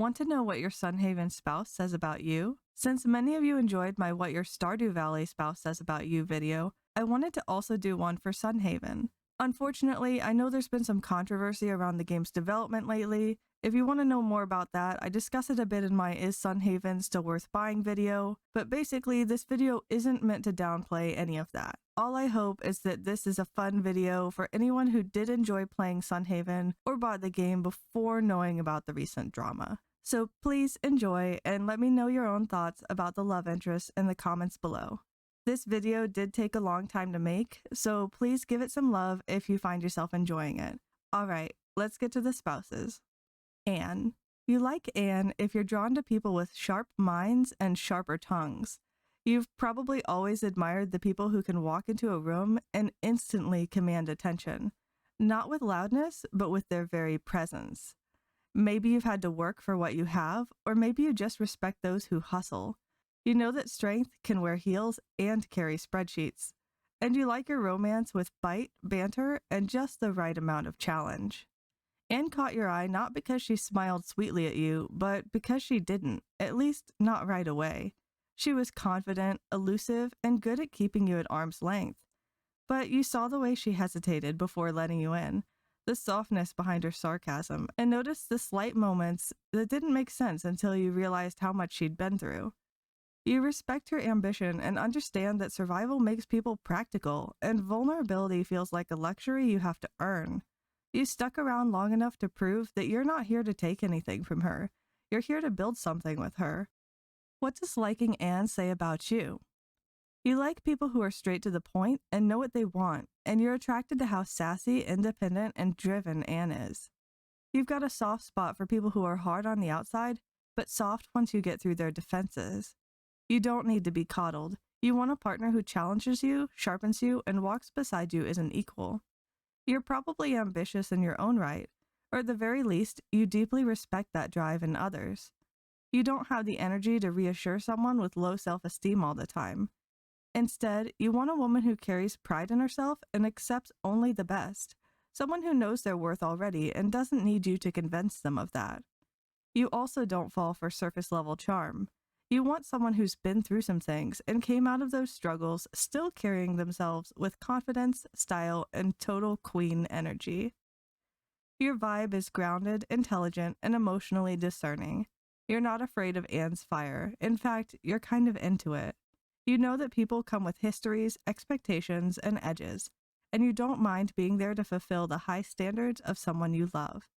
Want to know what your Sun Haven spouse says about you? Since many of you enjoyed my What Your Stardew Valley spouse says about you video, I wanted to also do one for Sun Haven. Unfortunately, I know there's been some controversy around the game's development lately. If you want to know more about that, I discuss it a bit in my Is Sun Haven Still Worth Buying video, but basically this video isn't meant to downplay any of that. All I hope is that this is a fun video for anyone who did enjoy playing Sun Haven or bought the game before knowing about the recent drama. So please enjoy and let me know your own thoughts about the love interest in the comments below. This video did take a long time to make, so please give it some love if you find yourself enjoying it. Alright, let's get to the spouses. Anne. You like Anne if you're drawn to people with sharp minds and sharper tongues. You've probably always admired the people who can walk into a room and instantly command attention. Not with loudness, but with their very presence. Maybe you've had to work for what you have, or maybe you just respect those who hustle. You know that strength can wear heels and carry spreadsheets. And you like your romance with bite, banter, and just the right amount of challenge. Anne caught your eye not because she smiled sweetly at you, but because she didn't, at least not right away. She was confident, elusive, and good at keeping you at arm's length. But you saw the way she hesitated before letting you in, the softness behind her sarcasm, and noticed the slight moments that didn't make sense until you realized how much she'd been through. You respect her ambition and understand that survival makes people practical, and vulnerability feels like a luxury you have to earn. You stuck around long enough to prove that you're not here to take anything from her. You're here to build something with her. What does liking Anne say about you? You like people who are straight to the point and know what they want, and you're attracted to how sassy, independent, and driven Anne is. You've got a soft spot for people who are hard on the outside, but soft once you get through their defenses. You don't need to be coddled. You want a partner who challenges you, sharpens you, and walks beside you as an equal. You're probably ambitious in your own right, or at the very least, you deeply respect that drive in others. You don't have the energy to reassure someone with low self-esteem all the time. Instead, you want a woman who carries pride in herself and accepts only the best, someone who knows their worth already and doesn't need you to convince them of that. You also don't fall for surface-level charm. You want someone who's been through some things and came out of those struggles still carrying themselves with confidence, style, and total queen energy. Your vibe is grounded, intelligent, and emotionally discerning. You're not afraid of Anne's fire. In fact, you're kind of into it. You know that people come with histories, expectations, and edges, and you don't mind being there to fulfill the high standards of someone you love.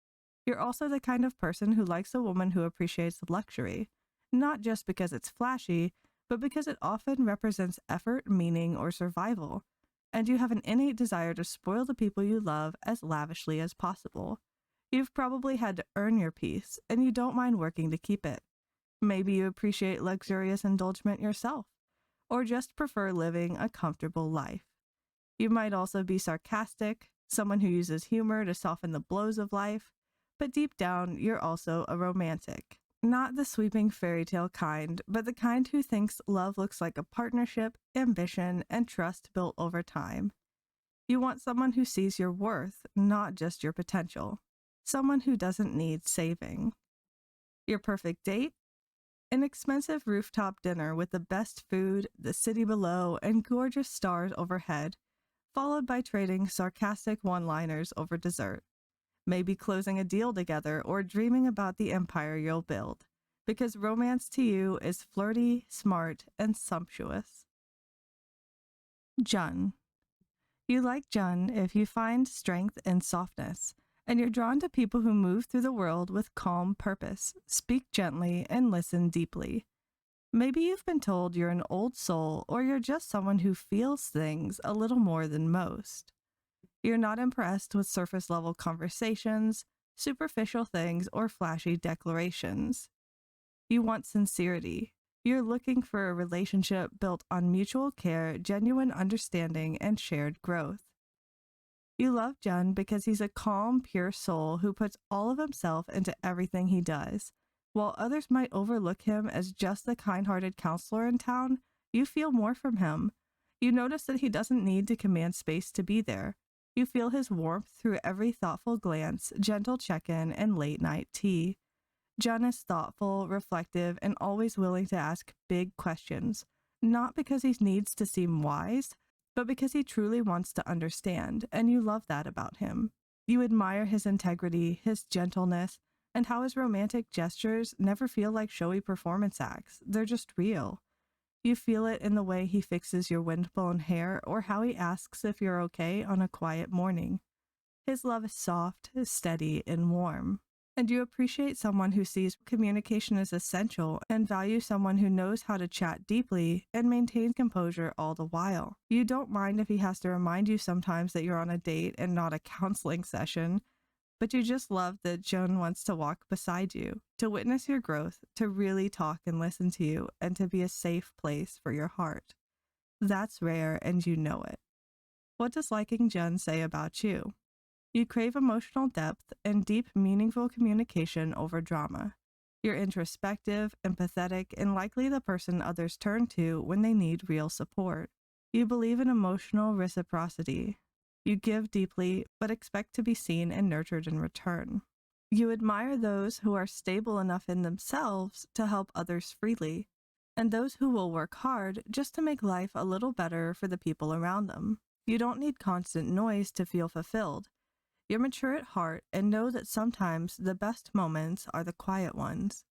You're also the kind of person who likes a woman who appreciates luxury. Not just because it's flashy, but because it often represents effort, meaning, or survival, and you have an innate desire to spoil the people you love as lavishly as possible. You've probably had to earn your peace, and you don't mind working to keep it. Maybe you appreciate luxurious indulgence yourself, or just prefer living a comfortable life. You might also be sarcastic, someone who uses humor to soften the blows of life, but deep down, you're also a romantic. Not the sweeping fairy tale kind, but the kind who thinks love looks like a partnership, ambition, and trust built over time. You want someone who sees your worth, not just your potential. Someone who doesn't need saving. Your perfect date? An expensive rooftop dinner with the best food, the city below, and gorgeous stars overhead, followed by trading sarcastic one-liners over dessert. Maybe closing a deal together or dreaming about the empire you'll build, because romance to you is flirty, smart, and sumptuous. Jun. You like Jun if you find strength and softness, and you're drawn to people who move through the world with calm purpose, speak gently, and listen deeply. Maybe you've been told you're an old soul, or you're just someone who feels things a little more than most. You're not impressed with surface-level conversations, superficial things, or flashy declarations. You want sincerity. You're looking for a relationship built on mutual care, genuine understanding, and shared growth. You love Jun because he's a calm, pure soul who puts all of himself into everything he does. While others might overlook him as just the kind-hearted counselor in town, you feel more from him. You notice that he doesn't need to command space to be there. You feel his warmth through every thoughtful glance, gentle check-in, and late-night tea. Jun is thoughtful, reflective, and always willing to ask big questions, not because he needs to seem wise, but because he truly wants to understand, and you love that about him. You admire his integrity, his gentleness, and how his romantic gestures never feel like showy performance acts. They're just real. You feel it in the way he fixes your windblown hair or how he asks if you're okay on a quiet morning. His love is soft, steady, and warm. And you appreciate someone who sees communication as essential and value someone who knows how to chat deeply and maintains composure all the while. You don't mind if he has to remind you sometimes that you're on a date and not a counseling session, but you just love that Jun wants to walk beside you, to witness your growth, to really talk and listen to you, and to be a safe place for your heart. That's rare, and you know it. What does liking Jun say about you? You crave emotional depth and deep, meaningful communication over drama. You're introspective, empathetic, and likely the person others turn to when they need real support. You believe in emotional reciprocity. You give deeply, but expect to be seen and nurtured in return. You admire those who are stable enough in themselves to help others freely, and those who will work hard just to make life a little better for the people around them. You don't need constant noise to feel fulfilled. You're mature at heart and know that sometimes the best moments are the quiet ones.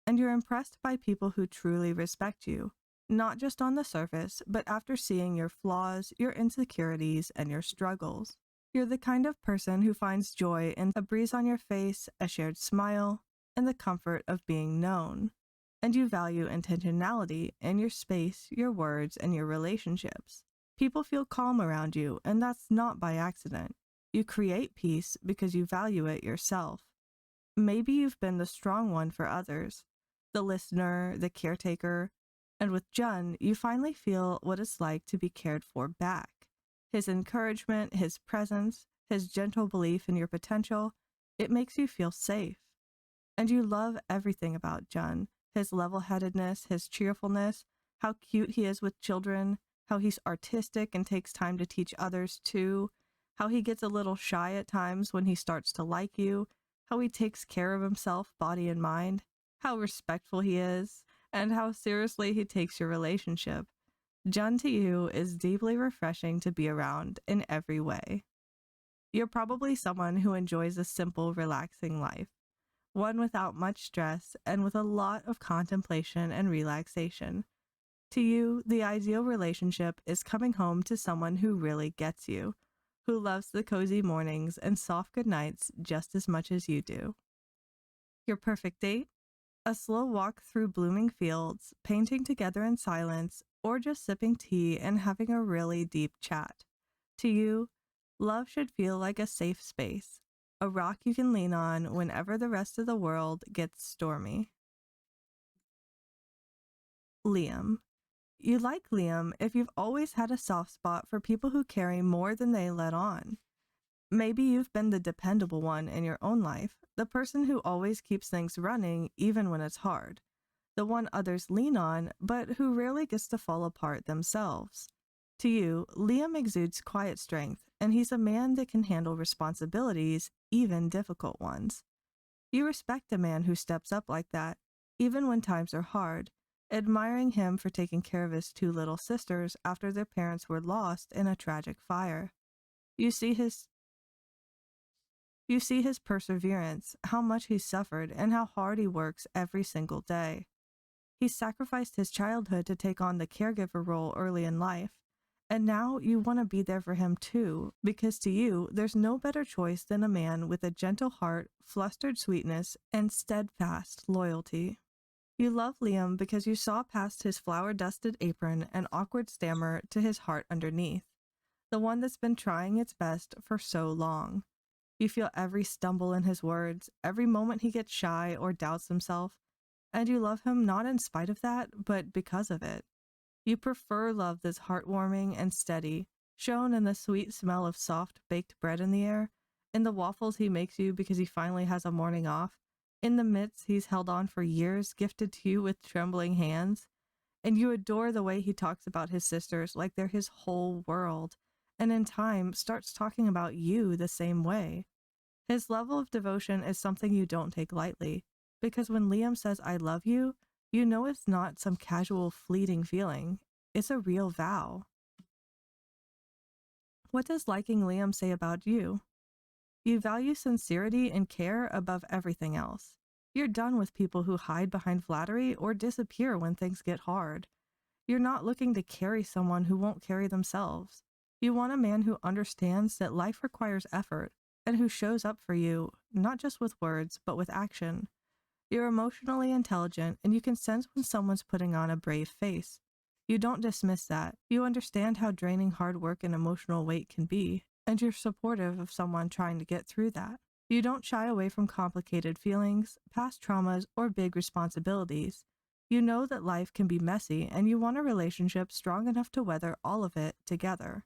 And you're impressed by people who truly respect you, not just on the surface, but after seeing your flaws, your insecurities, and your struggles. You're the kind of person who finds joy in a breeze on your face, a shared smile, and the comfort of being known. And you value intentionality in your space, your words, and your relationships. People feel calm around you, and that's not by accident. You create peace because you value it yourself. Maybe you've been the strong one for others, the listener, the caretaker, and with Jun, you finally feel what it's like to be cared for back. His encouragement, his presence, his gentle belief in your potential, it makes you feel safe. And you love everything about Jun, his level-headedness, his cheerfulness, how cute he is with children, how he's artistic and takes time to teach others too, how he gets a little shy at times when he starts to like you, how he takes care of himself, body and mind, how respectful he is, and how seriously he takes your relationship. Jun to you is deeply refreshing to be around in every way. You're probably someone who enjoys a simple, relaxing life, one without much stress and with a lot of contemplation and relaxation. To you, the ideal relationship is coming home to someone who really gets you, who loves the cozy mornings and soft good nights just as much as you do. Your perfect date? A slow walk through blooming fields, painting together in silence, or just sipping tea and having a really deep chat. To you, love should feel like a safe space, a rock you can lean on whenever the rest of the world gets stormy. Liam. You like Liam if you've always had a soft spot for people who carry more than they let on. Maybe you've been the dependable one in your own life, the person who always keeps things running even when it's hard, the one others lean on, but who rarely gets to fall apart themselves. To you, Liam exudes quiet strength, and he's a man that can handle responsibilities, even difficult ones. You respect a man who steps up like that, even when times are hard, admiring him for taking care of his two little sisters after their parents were lost in a tragic fire. You see his perseverance, how much he's suffered, and how hard he works every single day. He sacrificed his childhood to take on the caregiver role early in life, and now you want to be there for him too, because to you, there's no better choice than a man with a gentle heart, flustered sweetness, and steadfast loyalty. You love Liam because you saw past his flour-dusted apron and awkward stammer to his heart underneath, the one that's been trying its best for so long. You feel every stumble in his words, every moment he gets shy or doubts himself, and you love him not in spite of that, but because of it. You prefer love that's heartwarming and steady, shown in the sweet smell of soft baked bread in the air, in the waffles he makes you because he finally has a morning off, in the mitts he's held on for years, gifted to you with trembling hands, and you adore the way he talks about his sisters like they're his whole world, and in time starts talking about you the same way. His level of devotion is something you don't take lightly, because when Liam says I love you, you know it's not some casual fleeting feeling. It's a real vow. What does liking Liam say about you? You value sincerity and care above everything else. You're done with people who hide behind flattery or disappear when things get hard. You're not looking to carry someone who won't carry themselves. You want a man who understands that life requires effort and who shows up for you, not just with words, but with action. You're emotionally intelligent and you can sense when someone's putting on a brave face. You don't dismiss that. You understand how draining hard work and emotional weight can be, and you're supportive of someone trying to get through that. You don't shy away from complicated feelings, past traumas, or big responsibilities. You know that life can be messy, and you want a relationship strong enough to weather all of it together.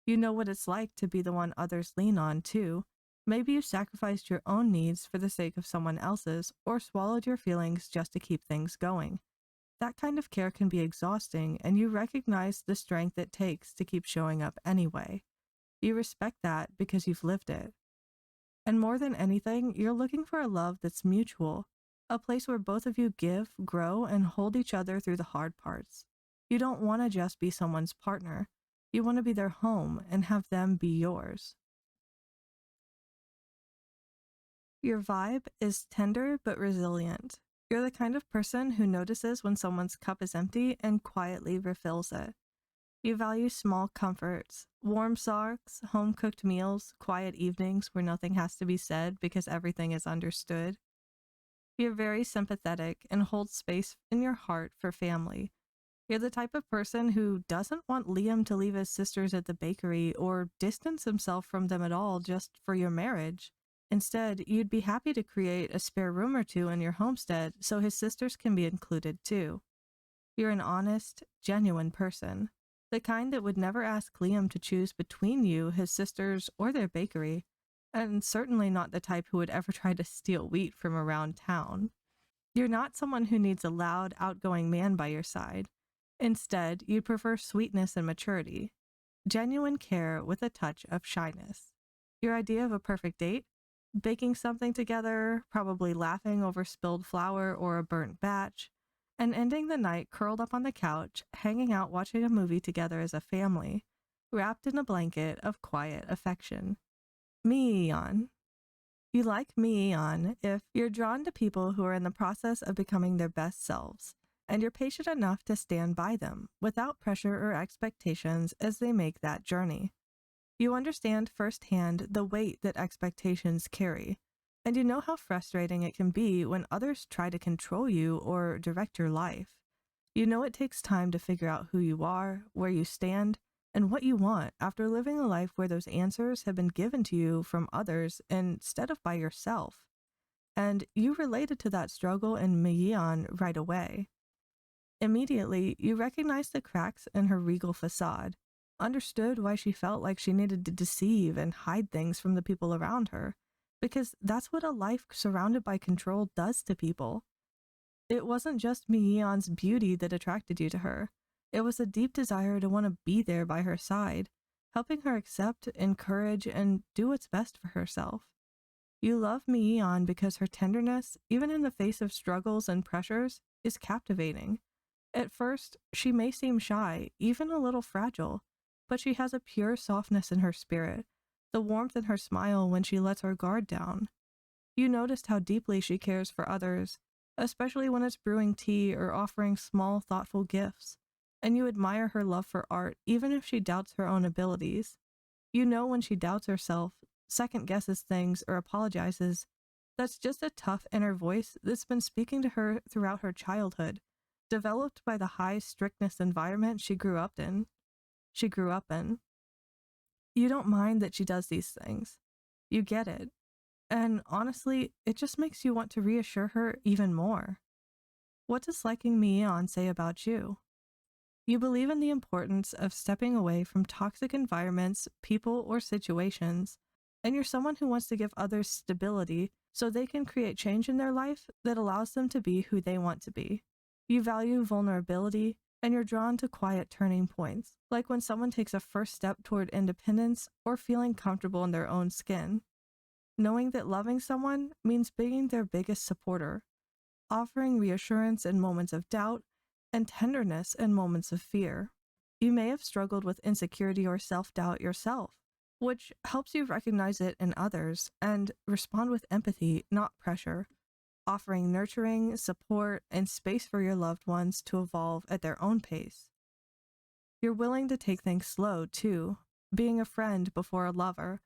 You know what it's like to be the one others lean on, too. Maybe you sacrificed your own needs for the sake of someone else's, or swallowed your feelings just to keep things going. That kind of care can be exhausting, and you recognize the strength it takes to keep showing up anyway. You respect that because you've lived it. And more than anything, you're looking for a love that's mutual, a place where both of you give, grow, and hold each other through the hard parts. You don't want to just be someone's partner. You want to be their home and have them be yours. Your vibe is tender but resilient. You're the kind of person who notices when someone's cup is empty and quietly refills it. You value small comforts, warm socks, home-cooked meals, quiet evenings where nothing has to be said because everything is understood. You're very sympathetic and hold space in your heart for family. You're the type of person who doesn't want Liam to leave his sisters at the bakery or distance himself from them at all just for your marriage. Instead, you'd be happy to create a spare room or two in your homestead so his sisters can be included too. You're an honest, genuine person. The kind that would never ask Liam to choose between you, his sisters, or their bakery, and certainly not the type who would ever try to steal wheat from around town. You're not someone who needs a loud, outgoing man by your side. Instead, you'd prefer sweetness and maturity, genuine care with a touch of shyness. Your idea of a perfect date? Baking something together, probably laughing over spilled flour or a burnt batch, and ending the night curled up on the couch, hanging out watching a movie together as a family, wrapped in a blanket of quiet affection. Miyeon. You like Miyeon if you're drawn to people who are in the process of becoming their best selves, and you're patient enough to stand by them without pressure or expectations as they make that journey. You understand firsthand the weight that expectations carry, and you know how frustrating it can be when others try to control you or direct your life. You know it takes time to figure out who you are, where you stand, and what you want after living a life where those answers have been given to you from others instead of by yourself. And you related to that struggle in Miyeon right away. Immediately, you recognized the cracks in her regal facade, understood why she felt like she needed to deceive and hide things from the people around her, because that's what a life surrounded by control does to people. It wasn't just Miyeon's beauty that attracted you to her. It was a deep desire to want to be there by her side, helping her accept, encourage, and do what's best for herself. You love Miyeon because her tenderness, even in the face of struggles and pressures, is captivating. At first, she may seem shy, even a little fragile, but she has a pure softness in her spirit, the warmth in her smile when she lets her guard down. You noticed how deeply she cares for others, especially when it's brewing tea or offering small, thoughtful gifts, and you admire her love for art even if she doubts her own abilities. You know when she doubts herself, second-guesses things, or apologizes, that's just a tough inner voice that's been speaking to her throughout her childhood, developed by the high strictness environment she grew up in. You don't mind that she does these things. You get it. And honestly, it just makes you want to reassure her even more. What does liking Miyeon say about you? You believe in the importance of stepping away from toxic environments, people, or situations, and you're someone who wants to give others stability so they can create change in their life that allows them to be who they want to be. You value vulnerability, and you're drawn to quiet turning points, like when someone takes a first step toward independence or feeling comfortable in their own skin. Knowing that loving someone means being their biggest supporter, offering reassurance in moments of doubt and tenderness in moments of fear. You may have struggled with insecurity or self-doubt yourself, which helps you recognize it in others and respond with empathy, not pressure, offering nurturing, support, and space for your loved ones to evolve at their own pace. You're willing to take things slow, too, being a friend before a lover,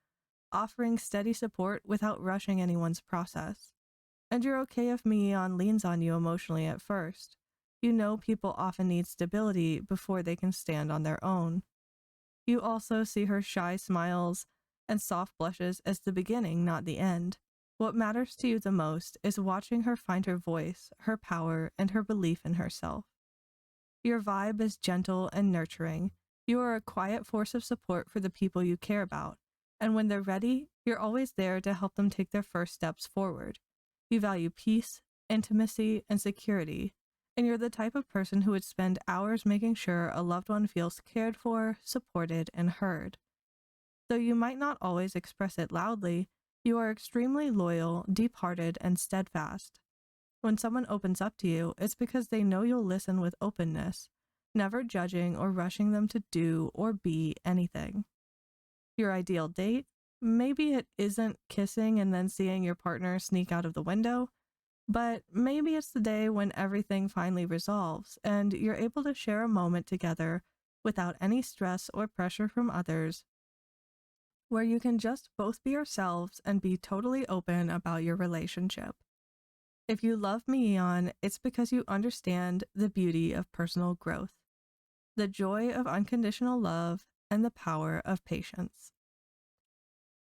offering steady support without rushing anyone's process. And you're okay if Miyeon leans on you emotionally at first. You know people often need stability before they can stand on their own. You also see her shy smiles and soft blushes as the beginning, not the end. What matters to you the most is watching her find her voice, her power, and her belief in herself. Your vibe is gentle and nurturing. You are a quiet force of support for the people you care about, and when they're ready, you're always there to help them take their first steps forward. You value peace, intimacy, and security, and you're the type of person who would spend hours making sure a loved one feels cared for, supported, and heard. Though you might not always express it loudly, you are extremely loyal, deep-hearted, and steadfast. When someone opens up to you, it's because they know you'll listen with openness, never judging or rushing them to do or be anything. Your ideal date? Maybe it isn't kissing and then seeing your partner sneak out of the window, but maybe it's the day when everything finally resolves and you're able to share a moment together without any stress or pressure from others, where you can just both be yourselves and be totally open about your relationship. If you love Miyeon, it's because you understand the beauty of personal growth, the joy of unconditional love, and the power of patience.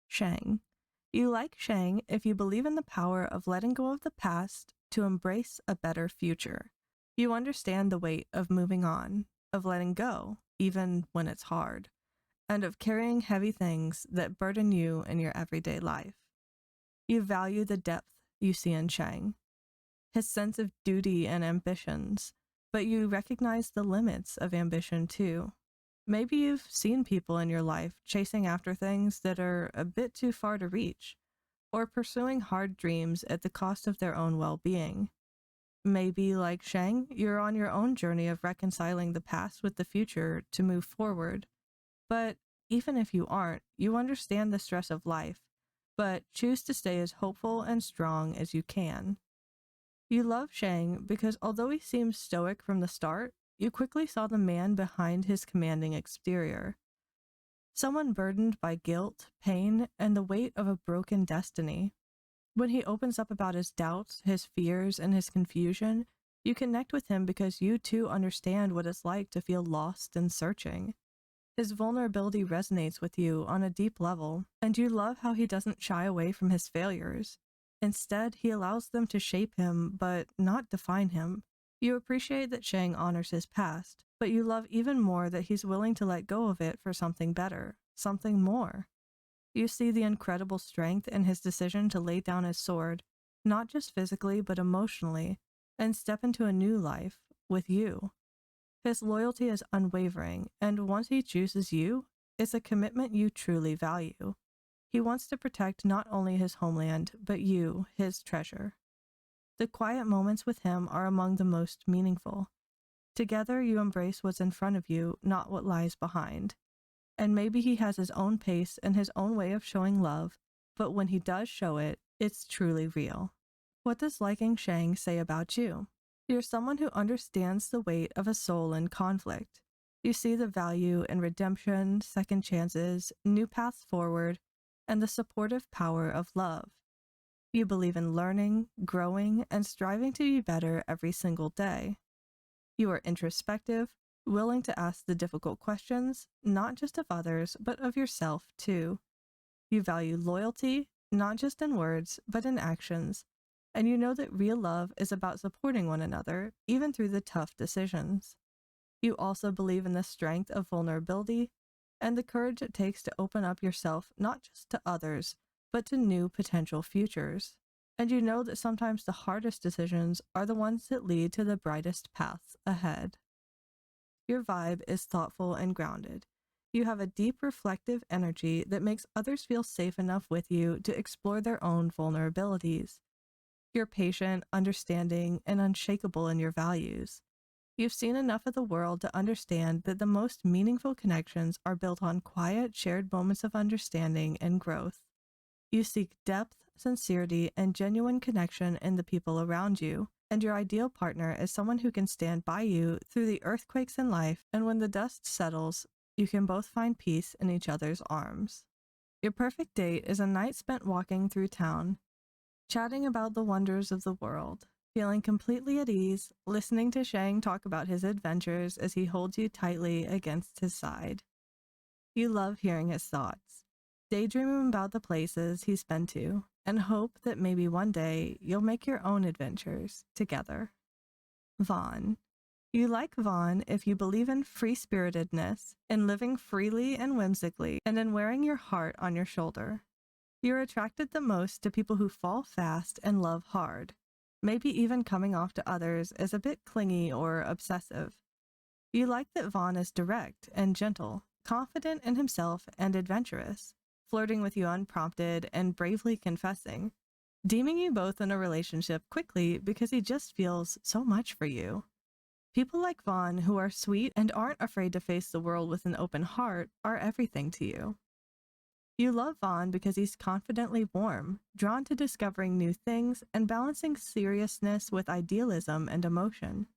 Shang. You like Shang if you believe in the power of letting go of the past to embrace a better future. You understand the weight of moving on, of letting go, even when it's hard, and of carrying heavy things that burden you in your everyday life. You value the depth you see in Shang, his sense of duty and ambitions, but you recognize the limits of ambition too. Maybe you've seen people in your life chasing after things that are a bit too far to reach, or pursuing hard dreams at the cost of their own well-being. Maybe, like Shang, you're on your own journey of reconciling the past with the future to move forward. But even if you aren't, you understand the stress of life, but choose to stay as hopeful and strong as you can. You love Shang because although he seems stoic from the start, you quickly saw the man behind his commanding exterior. Someone burdened by guilt, pain, and the weight of a broken destiny. When he opens up about his doubts, his fears, and his confusion, you connect with him because you too understand what it's like to feel lost and searching. His vulnerability resonates with you on a deep level, and you love how he doesn't shy away from his failures. Instead, he allows them to shape him, but not define him. You appreciate that Shang honors his past, but you love even more that he's willing to let go of it for something better, something more. You see the incredible strength in his decision to lay down his sword, not just physically but emotionally, and step into a new life with you. His loyalty is unwavering, and once he chooses you, it's a commitment you truly value. He wants to protect not only his homeland, but you, his treasure. The quiet moments with him are among the most meaningful. Together you embrace what's in front of you, not what lies behind. And maybe he has his own pace and his own way of showing love, but when he does show it, it's truly real. What does liking Shang say about you? You're someone who understands the weight of a soul in conflict. You see the value in redemption, second chances, new paths forward, and the supportive power of love. You believe in learning, growing, and striving to be better every single day. You are introspective, willing to ask the difficult questions, not just of others, but of yourself too. You value loyalty, not just in words, but in actions, and you know that real love is about supporting one another, even through the tough decisions. You also believe in the strength of vulnerability and the courage it takes to open up yourself not just to others, but to new potential futures. And you know that sometimes the hardest decisions are the ones that lead to the brightest paths ahead. Your vibe is thoughtful and grounded. You have a deep reflective energy that makes others feel safe enough with you to explore their own vulnerabilities. You're patient, understanding, and unshakable in your values. You've seen enough of the world to understand that the most meaningful connections are built on quiet, shared moments of understanding and growth. You seek depth, sincerity, and genuine connection in the people around you, and your ideal partner is someone who can stand by you through the earthquakes in life, and when the dust settles, you can both find peace in each other's arms. Your perfect date is a night spent walking through town, chatting about the wonders of the world, feeling completely at ease, listening to Shang talk about his adventures as he holds you tightly against his side. You love hearing his thoughts, daydreaming about the places he's been to, and hope that maybe one day you'll make your own adventures together. Vaan. You like Vaan if you believe in free-spiritedness, in living freely and whimsically, and in wearing your heart on your shoulder. You're attracted the most to people who fall fast and love hard, maybe even coming off to others as a bit clingy or obsessive. You like that Vaan is direct and gentle, confident in himself and adventurous, flirting with you unprompted and bravely confessing, deeming you both in a relationship quickly because he just feels so much for you. People like Vaan who are sweet and aren't afraid to face the world with an open heart are everything to you. You love Vaan because he's confidently warm, drawn to discovering new things and balancing seriousness with idealism and emotion.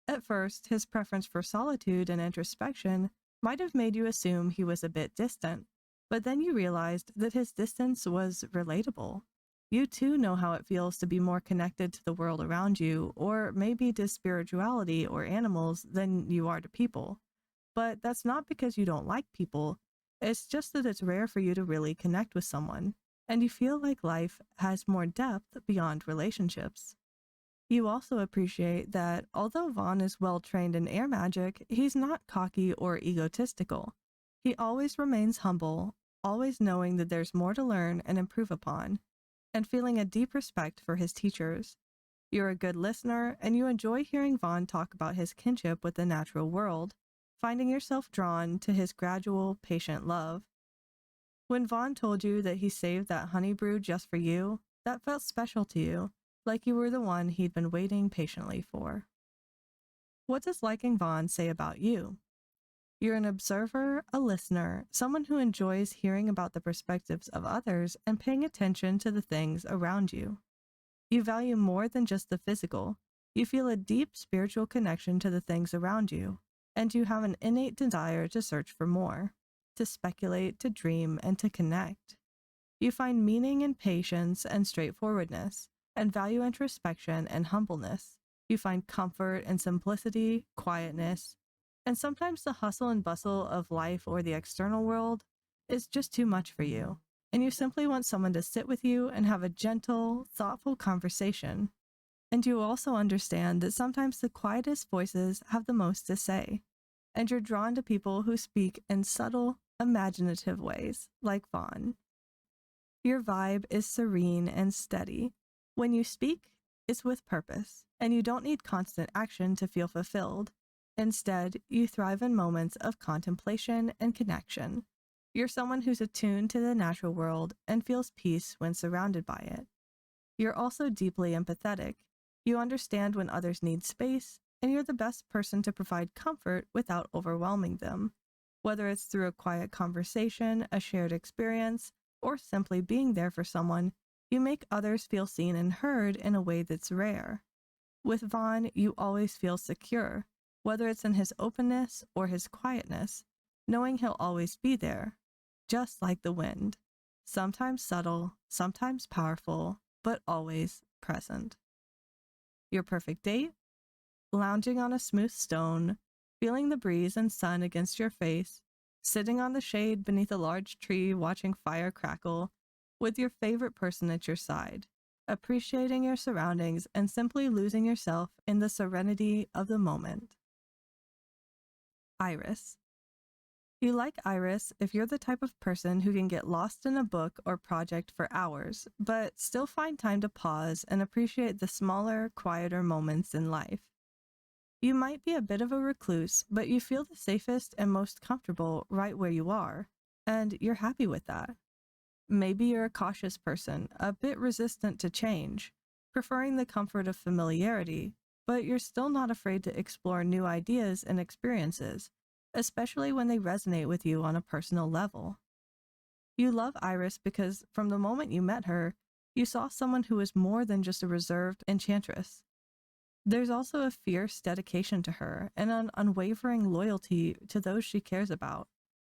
At first, his preference for solitude and introspection might have made you assume he was a bit distant, but then you realized that his distance was relatable. You too know how it feels to be more connected to the world around you, or maybe to spirituality or animals than you are to people. But that's not because you don't like people, it's just that it's rare for you to really connect with someone, and you feel like life has more depth beyond relationships. You also appreciate that, although Vaan is well trained in air magic, he's not cocky or egotistical. He always remains humble, always knowing that there's more to learn and improve upon, and feeling a deep respect for his teachers. You're a good listener, and you enjoy hearing Vaan talk about his kinship with the natural world, finding yourself drawn to his gradual, patient love. When Vaan told you that he saved that honey brew just for you, that felt special to you, like you were the one he'd been waiting patiently for. What does liking Vaan say about you? You're an observer, a listener, someone who enjoys hearing about the perspectives of others and paying attention to the things around you. You value more than just the physical. You feel a deep spiritual connection to the things around you, and you have an innate desire to search for more, to speculate, to dream, and to connect. You find meaning in patience and straightforwardness, and value introspection and humbleness. You find comfort in simplicity, quietness, and sometimes the hustle and bustle of life or the external world is just too much for you, and you simply want someone to sit with you and have a gentle, thoughtful conversation. And you also understand that sometimes the quietest voices have the most to say, and you're drawn to people who speak in subtle, imaginative ways, like Vaan. Your vibe is serene and steady. When you speak, it's with purpose, and you don't need constant action to feel fulfilled. Instead, you thrive in moments of contemplation and connection. You're someone who's attuned to the natural world and feels peace when surrounded by it. You're also deeply empathetic. You understand when others need space, and you're the best person to provide comfort without overwhelming them. Whether it's through a quiet conversation, a shared experience, or simply being there for someone, you make others feel seen and heard in a way that's rare. With Vaan, you always feel secure, whether it's in his openness or his quietness, knowing he'll always be there, just like the wind, sometimes subtle, sometimes powerful, but always present. Your perfect date? Lounging on a smooth stone, feeling the breeze and sun against your face, sitting on the shade beneath a large tree watching fire crackle, with your favorite person at your side, appreciating your surroundings and simply losing yourself in the serenity of the moment. Iris. You like Iris if you're the type of person who can get lost in a book or project for hours, but still find time to pause and appreciate the smaller, quieter moments in life. You might be a bit of a recluse, but you feel the safest and most comfortable right where you are, and you're happy with that. Maybe you're a cautious person, a bit resistant to change, preferring the comfort of familiarity, but you're still not afraid to explore new ideas and experiences, especially when they resonate with you on a personal level. You love Iris because from the moment you met her, you saw someone who was more than just a reserved enchantress. There's also a fierce dedication to her and an unwavering loyalty to those she cares about.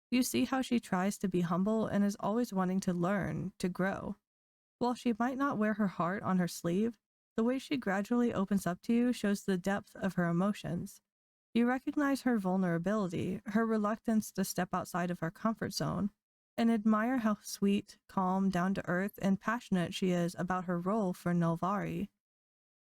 You see how she tries to be humble and is always wanting to learn, to grow. While she might not wear her heart on her sleeve, the way she gradually opens up to you shows the depth of her emotions. You recognize her vulnerability, her reluctance to step outside of her comfort zone, and admire how sweet, calm, down-to-earth, and passionate she is about her role for Nulvari.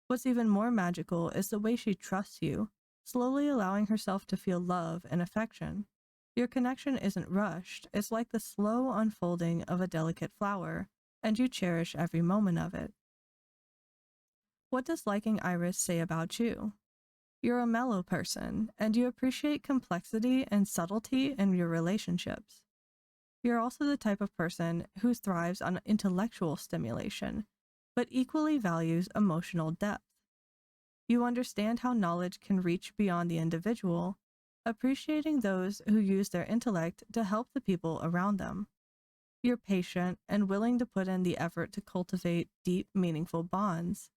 What's even more magical is the way she trusts you, slowly allowing herself to feel love and affection. Your connection isn't rushed, it's like the slow unfolding of a delicate flower, and you cherish every moment of it. What does liking Iris say about you? You're a mellow person, and you appreciate complexity and subtlety in your relationships. You're also the type of person who thrives on intellectual stimulation, but equally values emotional depth. You understand how knowledge can reach beyond the individual, appreciating those who use their intellect to help the people around them. You're patient and willing to put in the effort to cultivate deep, meaningful bonds.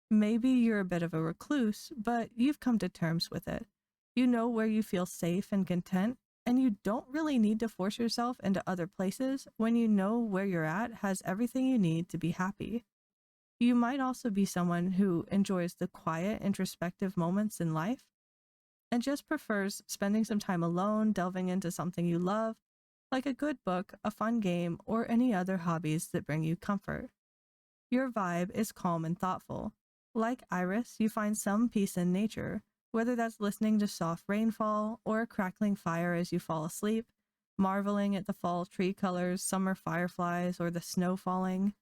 Maybe you're a bit of a recluse, but you've come to terms with it. You know where you feel safe and content, and you don't really need to force yourself into other places when you know where you're at has everything you need to be happy. You might also be someone who enjoys the quiet, introspective moments in life and just prefers spending some time alone, delving into something you love, like a good book, a fun game, or any other hobbies that bring you comfort. Your vibe is calm and thoughtful. Like Iris, you find some peace in nature, whether that's listening to soft rainfall or a crackling fire as you fall asleep, marveling at the fall tree colors, summer fireflies, or the snow falling.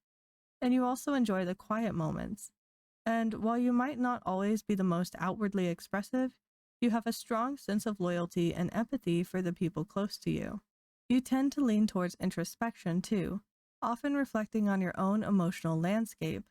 And you also enjoy the quiet moments. And while you might not always be the most outwardly expressive, you have a strong sense of loyalty and empathy for the people close to you. You tend to lean towards introspection too, often reflecting on your own emotional landscape.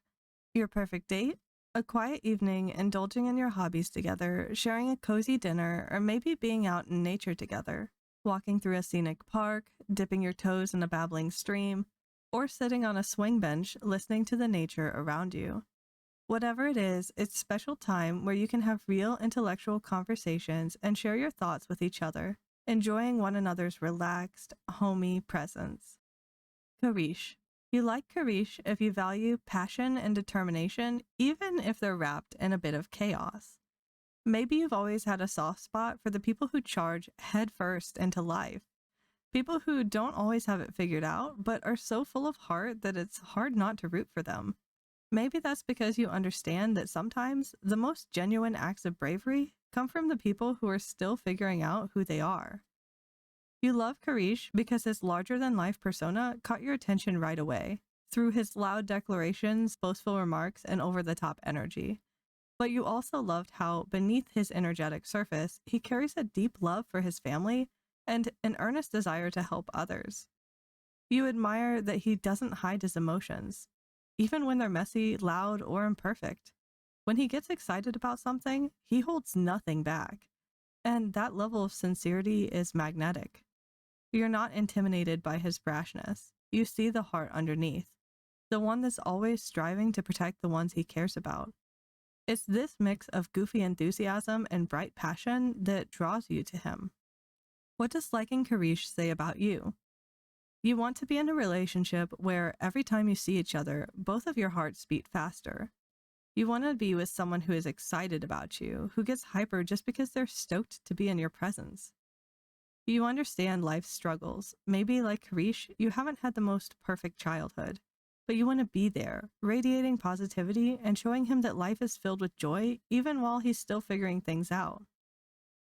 Your perfect date? A quiet evening, indulging in your hobbies together, sharing a cozy dinner, or maybe being out in nature together, walking through a scenic park, dipping your toes in a babbling stream, or sitting on a swing bench listening to the nature around you. Whatever it is, it's special time where you can have real intellectual conversations and share your thoughts with each other, enjoying one another's relaxed, homey presence. Karish. You like Karish if you value passion and determination, even if they're wrapped in a bit of chaos. Maybe you've always had a soft spot for the people who charge headfirst into life. People who don't always have it figured out, but are so full of heart that it's hard not to root for them. Maybe that's because you understand that sometimes the most genuine acts of bravery come from the people who are still figuring out who they are. You love Karish because his larger-than-life persona caught your attention right away, through his loud declarations, boastful remarks, and over-the-top energy. But you also loved how, beneath his energetic surface, he carries a deep love for his family and an earnest desire to help others. You admire that he doesn't hide his emotions, even when they're messy, loud, or imperfect. When he gets excited about something, he holds nothing back, and that level of sincerity is magnetic. You're not intimidated by his brashness. You see the heart underneath, the one that's always striving to protect the ones he cares about. It's this mix of goofy enthusiasm and bright passion that draws you to him. What does liking Karish say about you? You want to be in a relationship where every time you see each other, both of your hearts beat faster. You want to be with someone who is excited about you, who gets hyper just because they're stoked to be in your presence. You understand life's struggles. Maybe, like Karish, you haven't had the most perfect childhood, but you want to be there, radiating positivity and showing him that life is filled with joy even while he's still figuring things out.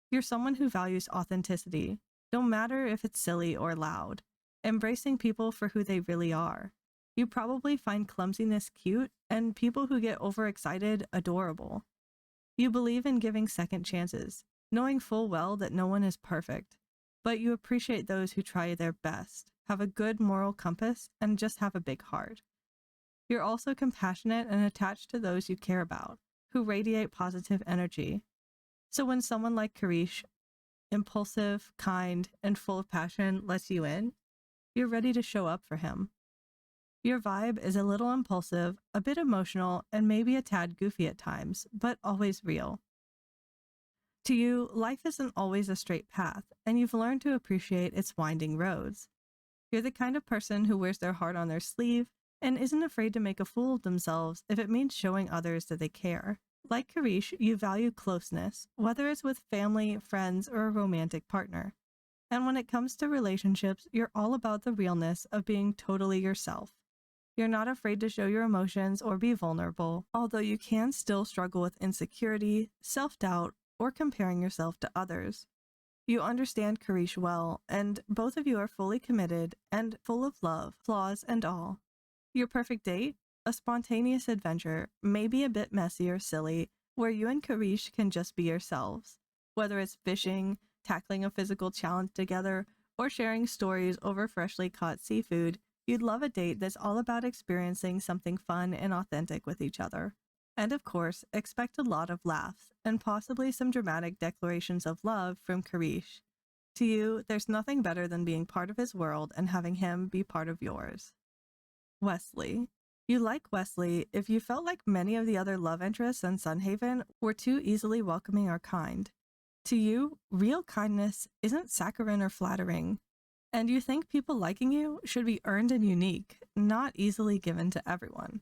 You're someone who values authenticity, no matter if it's silly or loud, embracing people for who they really are. You probably find clumsiness cute and people who get overexcited adorable. You believe in giving second chances, knowing full well that no one is perfect, but you appreciate those who try their best, have a good moral compass, and just have a big heart. You're also compassionate and attached to those you care about, who radiate positive energy. So when someone like Karish, impulsive, kind, and full of passion, lets you in, you're ready to show up for him. Your vibe is a little impulsive, a bit emotional, and maybe a tad goofy at times, but always real. To you, life isn't always a straight path, and you've learned to appreciate its winding roads. You're the kind of person who wears their heart on their sleeve and isn't afraid to make a fool of themselves if it means showing others that they care. Like Karish, you value closeness, whether it's with family, friends, or a romantic partner. And when it comes to relationships, you're all about the realness of being totally yourself. You're not afraid to show your emotions or be vulnerable, although you can still struggle with insecurity, self-doubt, or comparing yourself to others. You understand Karish well, and both of you are fully committed and full of love, flaws and all. Your perfect date? A spontaneous adventure, maybe a bit messy or silly, where you and Karish can just be yourselves. Whether it's fishing, tackling a physical challenge together, or sharing stories over freshly caught seafood, you'd love a date that's all about experiencing something fun and authentic with each other. And of course, expect a lot of laughs, and possibly some dramatic declarations of love from Karish. To you, there's nothing better than being part of his world and having him be part of yours. Wesley. You like Wesley if you felt like many of the other love interests in Sun Haven were too easily welcoming or kind. To you, real kindness isn't saccharine or flattering, and you think people liking you should be earned and unique, not easily given to everyone.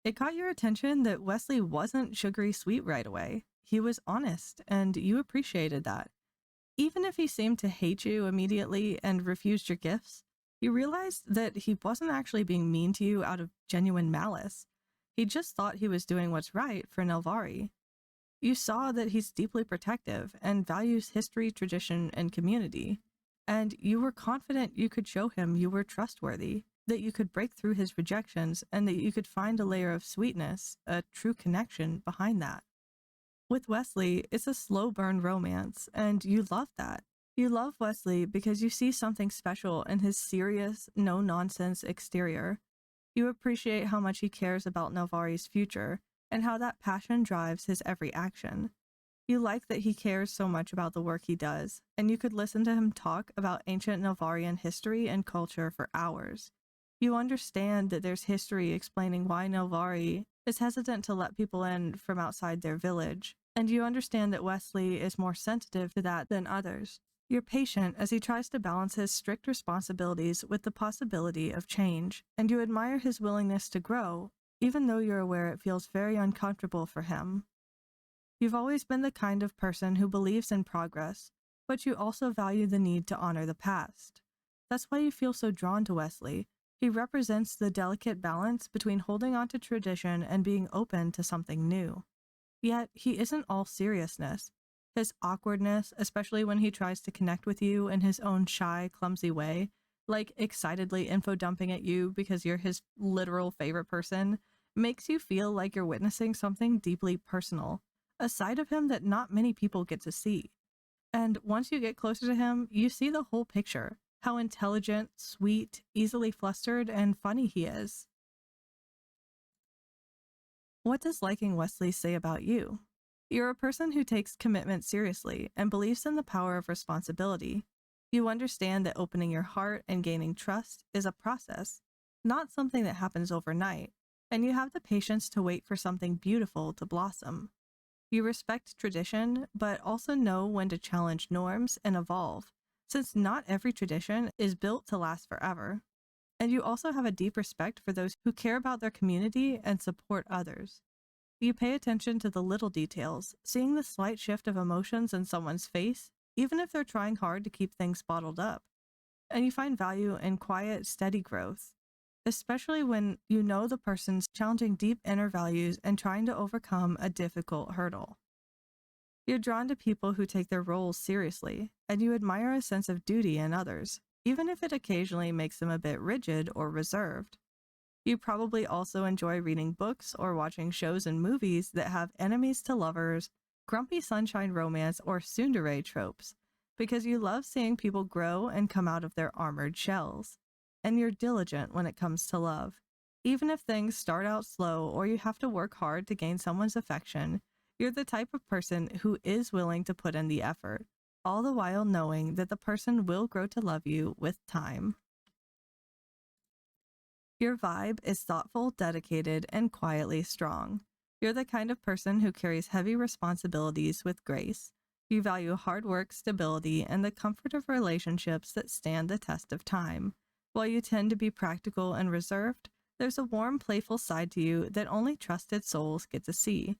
It caught your attention that Wesley wasn't sugary sweet right away. He was honest, and you appreciated that. Even if he seemed to hate you immediately and refused your gifts, you realized that he wasn't actually being mean to you out of genuine malice. He just thought he was doing what's right for Nelvari. You saw that he's deeply protective and values history, tradition, and community. And you were confident you could show him you were trustworthy, that you could break through his rejections, and that you could find a layer of sweetness, a true connection behind that. With Wesley, it's a slow burn romance, and you love that. You love Wesley because you see something special in his serious, no-nonsense exterior. You appreciate how much he cares about Nelvari's future, and how that passion drives his every action. You like that he cares so much about the work he does, and you could listen to him talk about ancient Nelvarian history and culture for hours. You understand that there's history explaining why Nelvari is hesitant to let people in from outside their village, and you understand that Wesley is more sensitive to that than others. You're patient as he tries to balance his strict responsibilities with the possibility of change, and you admire his willingness to grow, even though you're aware it feels very uncomfortable for him. You've always been the kind of person who believes in progress, but you also value the need to honor the past. That's why you feel so drawn to Wesley. He represents the delicate balance between holding on to tradition and being open to something new. Yet, he isn't all seriousness. His awkwardness, especially when he tries to connect with you in his own shy, clumsy way, like excitedly info dumping at you because you're his literal favorite person, makes you feel like you're witnessing something deeply personal, a side of him that not many people get to see. And once you get closer to him, you see the whole picture, how intelligent, sweet, easily flustered, and funny he is. What does liking Wesley say about you? You're a person who takes commitment seriously and believes in the power of responsibility. You understand that opening your heart and gaining trust is a process, not something that happens overnight, and you have the patience to wait for something beautiful to blossom. You respect tradition, but also know when to challenge norms and evolve, since not every tradition is built to last forever. And you also have a deep respect for those who care about their community and support others. You pay attention to the little details, seeing the slight shift of emotions in someone's face, even if they're trying hard to keep things bottled up. And you find value in quiet, steady growth, especially when you know the person's challenging deep inner values and trying to overcome a difficult hurdle. You're drawn to people who take their roles seriously, and you admire a sense of duty in others, even if it occasionally makes them a bit rigid or reserved. You probably also enjoy reading books or watching shows and movies that have enemies to lovers, grumpy sunshine romance, or tsundere tropes, because you love seeing people grow and come out of their armored shells. And you're diligent when it comes to love. Even if things start out slow or you have to work hard to gain someone's affection, you're the type of person who is willing to put in the effort, all the while knowing that the person will grow to love you with time. Your vibe is thoughtful, dedicated, and quietly strong. You're the kind of person who carries heavy responsibilities with grace. You value hard work, stability, and the comfort of relationships that stand the test of time. While you tend to be practical and reserved, there's a warm, playful side to you that only trusted souls get to see.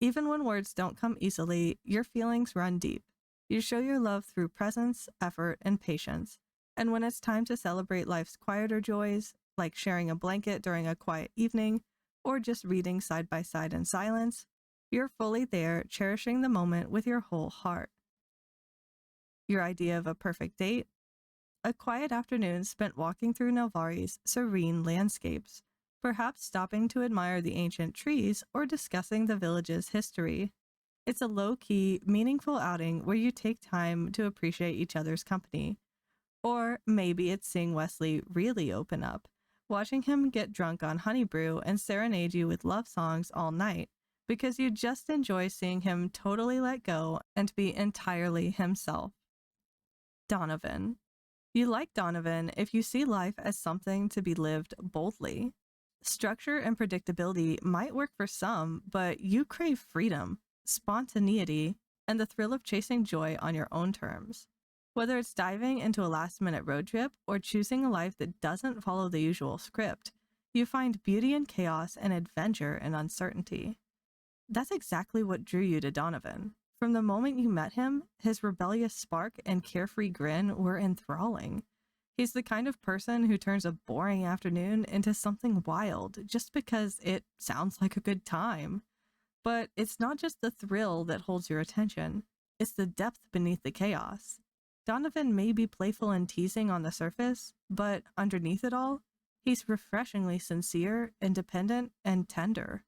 Even when words don't come easily, your feelings run deep. You show your love through presence, effort, and patience. And when it's time to celebrate life's quieter joys, like sharing a blanket during a quiet evening, or just reading side by side in silence, you're fully there, cherishing the moment with your whole heart. Your idea of a perfect date? A quiet afternoon spent walking through Nalvari's serene landscapes, perhaps stopping to admire the ancient trees or discussing the village's history. It's a low-key, meaningful outing where you take time to appreciate each other's company. Or maybe it's seeing Wesley really open up, watching him get drunk on honey brew and serenade you with love songs all night, because you just enjoy seeing him totally let go and be entirely himself. Donovan. You like Donovan if you see life as something to be lived boldly. Structure and predictability might work for some, but you crave freedom, spontaneity, and the thrill of chasing joy on your own terms. Whether it's diving into a last-minute road trip or choosing a life that doesn't follow the usual script, you find beauty in chaos and adventure in uncertainty. That's exactly what drew you to Donovan. From the moment you met him, his rebellious spark and carefree grin were enthralling. He's the kind of person who turns a boring afternoon into something wild just because it sounds like a good time. But it's not just the thrill that holds your attention, it's the depth beneath the chaos. Donovan may be playful and teasing on the surface, but underneath it all, he's refreshingly sincere, independent, and tender.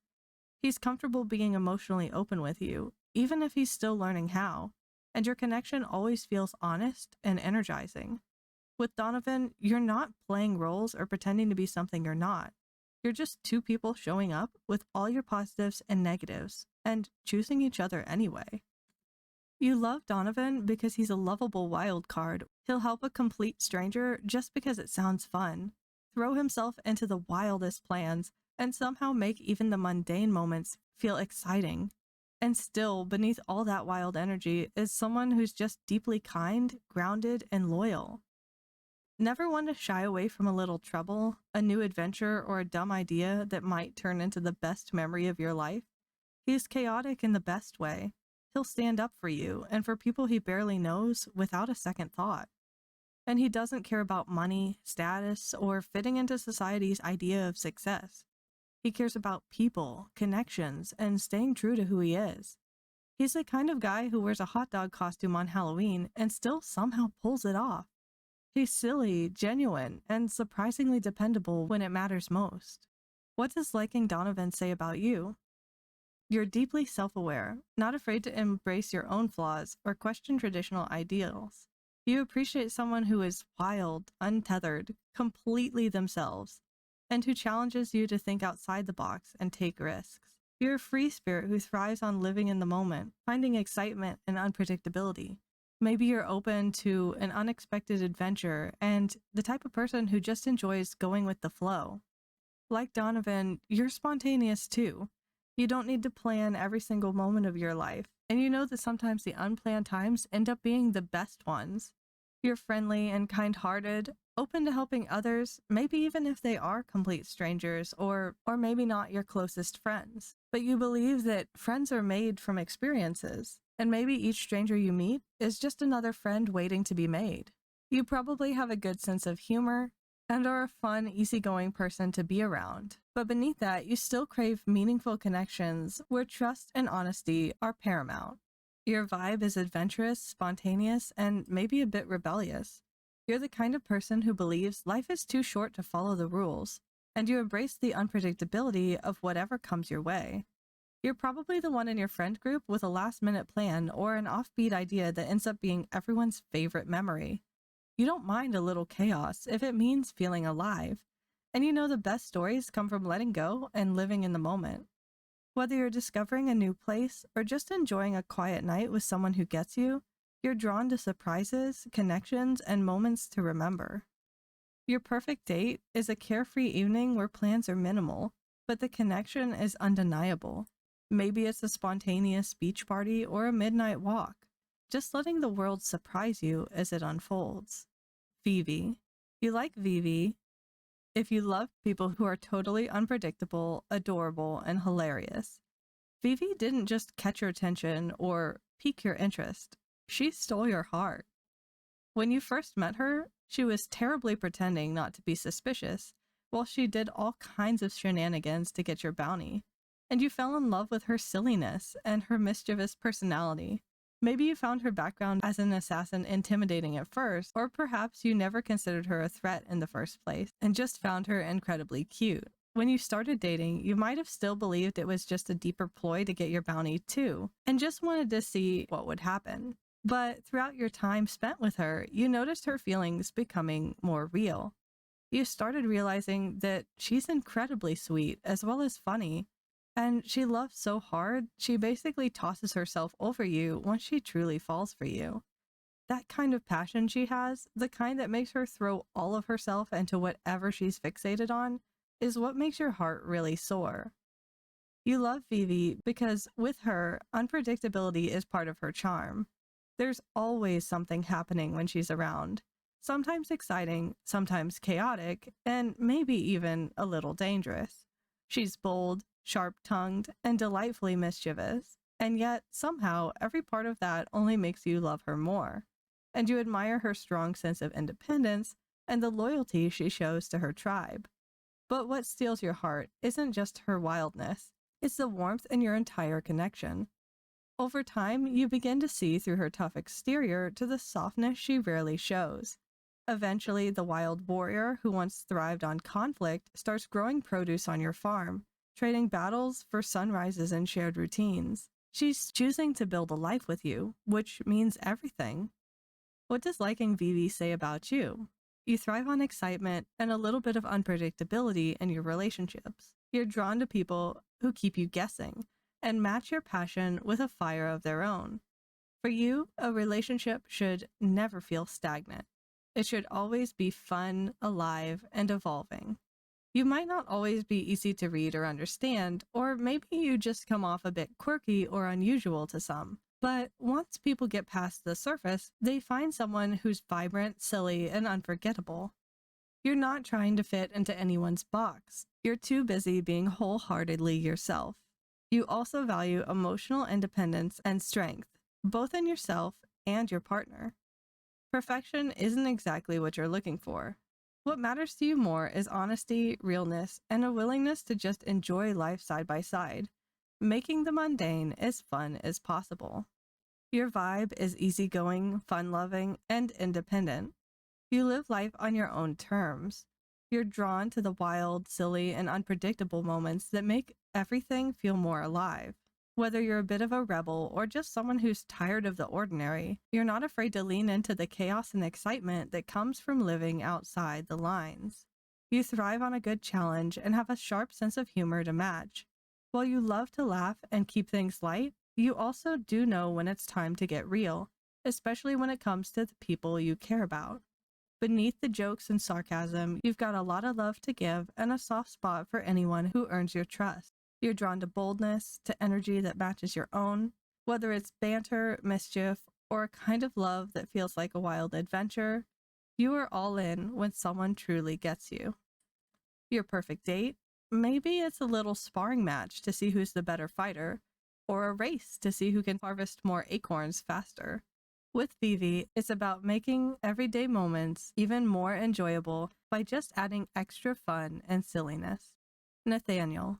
He's comfortable being emotionally open with you, even if he's still learning how, and your connection always feels honest and energizing. With Donovan, you're not playing roles or pretending to be something you're not. You're just two people showing up with all your positives and negatives, and choosing each other anyway. You love Donovan because he's a lovable wild card. He'll help a complete stranger just because it sounds fun, throw himself into the wildest plans, and somehow make even the mundane moments feel exciting. And still, beneath all that wild energy is someone who's just deeply kind, grounded, and loyal. Never one to shy away from a little trouble, a new adventure, or a dumb idea that might turn into the best memory of your life? He's chaotic in the best way. He'll stand up for you and for people he barely knows without a second thought. And he doesn't care about money, status, or fitting into society's idea of success. He cares about people, connections, and staying true to who he is. He's the kind of guy who wears a hot dog costume on Halloween and still somehow pulls it off. He's silly, genuine, and surprisingly dependable when it matters most. What does liking Donovan say about you? You're deeply self-aware, not afraid to embrace your own flaws or question traditional ideals. You appreciate someone who is wild, untethered, completely themselves, and who challenges you to think outside the box and take risks. You're a free spirit who thrives on living in the moment, finding excitement and unpredictability. Maybe you're open to an unexpected adventure and the type of person who just enjoys going with the flow. Like Donovan, you're spontaneous too. You don't need to plan every single moment of your life, and you know that sometimes the unplanned times end up being the best ones. You're friendly and kind-hearted, open to helping others, maybe even if they are complete strangers or maybe not your closest friends. But you believe that friends are made from experiences, and maybe each stranger you meet is just another friend waiting to be made. You probably have a good sense of humor and are a fun, easygoing person to be around. But beneath that, you still crave meaningful connections where trust and honesty are paramount. Your vibe is adventurous, spontaneous, and maybe a bit rebellious. You're the kind of person who believes life is too short to follow the rules, and you embrace the unpredictability of whatever comes your way. You're probably the one in your friend group with a last-minute plan or an offbeat idea that ends up being everyone's favorite memory. You don't mind a little chaos if it means feeling alive, And you know the best stories come from letting go and living in the moment. Whether you're discovering a new place or just enjoying a quiet night with someone who gets you, you're drawn to surprises, connections, and moments to remember. Your perfect date is a carefree evening where plans are minimal, but the connection is undeniable. Maybe it's a spontaneous beach party or a midnight walk, just letting the world surprise you as it unfolds. Vivi. You like Vivi if you love people who are totally unpredictable, adorable, and hilarious. Vivi didn't just catch your attention or pique your interest. She stole your heart. When you first met her, she was terribly pretending not to be suspicious, while she did all kinds of shenanigans to get your bounty. And you fell in love with her silliness and her mischievous personality. Maybe you found her background as an assassin intimidating at first, or perhaps you never considered her a threat in the first place and just found her incredibly cute. When you started dating, you might have still believed it was just a deeper ploy to get your bounty too, and just wanted to see what would happen. But throughout your time spent with her, you noticed her feelings becoming more real. You started realizing that she's incredibly sweet as well as funny, and she loves so hard, she basically tosses herself over you once she truly falls for you. That kind of passion she has, the kind that makes her throw all of herself into whatever she's fixated on, is what makes your heart really soar. You love Vivi because with her, unpredictability is part of her charm. There's always something happening when she's around. Sometimes exciting, sometimes chaotic, and maybe even a little dangerous. She's bold, sharp-tongued, and delightfully mischievous, and yet somehow every part of that only makes you love her more. And you admire her strong sense of independence and the loyalty she shows to her tribe. But what steals your heart isn't just her wildness, it's the warmth in your entire connection. Over time, you begin to see through her tough exterior to the softness she rarely shows. Eventually, the wild warrior who once thrived on conflict starts growing produce on your farm, trading battles for sunrises and shared routines. She's choosing to build a life with you, which means everything. What does liking Vivi say about you? You thrive on excitement and a little bit of unpredictability in your relationships. You're drawn to people who keep you guessing and match your passion with a fire of their own. For you, a relationship should never feel stagnant. It should always be fun, alive, and evolving. You might not always be easy to read or understand, or maybe you just come off a bit quirky or unusual to some. But once people get past the surface, they find someone who's vibrant, silly, and unforgettable. You're not trying to fit into anyone's box. You're too busy being wholeheartedly yourself. You also value emotional independence and strength, both in yourself and your partner. Perfection isn't exactly what you're looking for. What matters to you more is honesty, realness, and a willingness to just enjoy life side by side, making the mundane as fun as possible. Your vibe is easygoing, fun-loving, and independent. You live life on your own terms. You're drawn to the wild, silly, and unpredictable moments that make everything feel more alive. Whether you're a bit of a rebel or just someone who's tired of the ordinary, you're not afraid to lean into the chaos and excitement that comes from living outside the lines. You thrive on a good challenge and have a sharp sense of humor to match. While you love to laugh and keep things light, you also do know when it's time to get real, especially when it comes to the people you care about. Beneath the jokes and sarcasm, you've got a lot of love to give and a soft spot for anyone who earns your trust. You're drawn to boldness, to energy that matches your own, whether it's banter, mischief, or a kind of love that feels like a wild adventure. You are all in when someone truly gets you. Your perfect date? Maybe it's a little sparring match to see who's the better fighter, or a race to see who can harvest more acorns faster. With Vivi, it's about making everyday moments even more enjoyable by just adding extra fun and silliness. Nathaniel.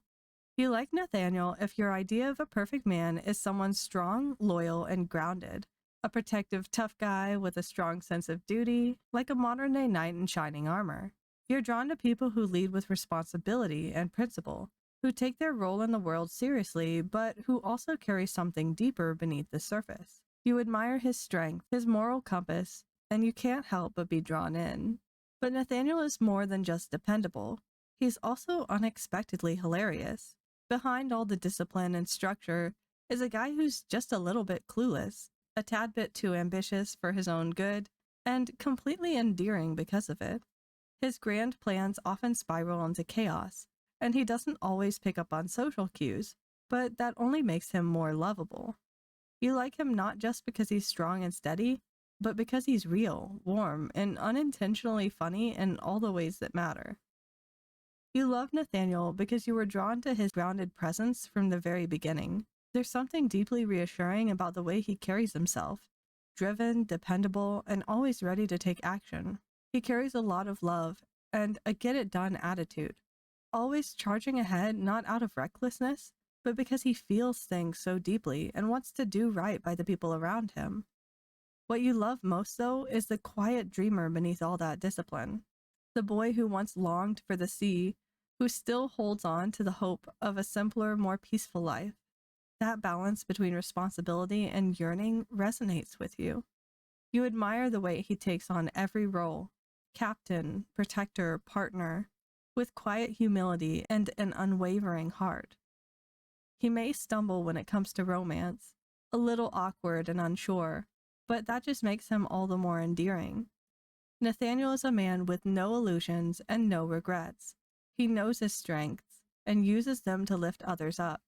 You like Nathaniel if your idea of a perfect man is someone strong, loyal, and grounded. A protective, tough guy with a strong sense of duty, like a modern-day knight in shining armor. You're drawn to people who lead with responsibility and principle, who take their role in the world seriously, but who also carry something deeper beneath the surface. You admire his strength, his moral compass, and you can't help but be drawn in. But Nathaniel is more than just dependable. He's also unexpectedly hilarious. Behind all the discipline and structure is a guy who's just a little bit clueless, a tad bit too ambitious for his own good, and completely endearing because of it. His grand plans often spiral into chaos, and he doesn't always pick up on social cues, but that only makes him more lovable. You like him not just because he's strong and steady, but because he's real, warm, and unintentionally funny in all the ways that matter. You love Nathaniel because you were drawn to his grounded presence from the very beginning. There's something deeply reassuring about the way he carries himself, driven, dependable, and always ready to take action. He carries a lot of love and a get-it-done attitude, always charging ahead not out of recklessness, but because he feels things so deeply and wants to do right by the people around him. What you love most, though, is the quiet dreamer beneath all that discipline. The boy who once longed for the sea, who still holds on to the hope of a simpler, more peaceful life. That balance between responsibility and yearning resonates with you. You admire the way he takes on every role, captain, protector, partner, with quiet humility and an unwavering heart. He may stumble when it comes to romance, a little awkward and unsure, but that just makes him all the more endearing. Nathaniel is a man with no illusions and no regrets. He knows his strengths and uses them to lift others up.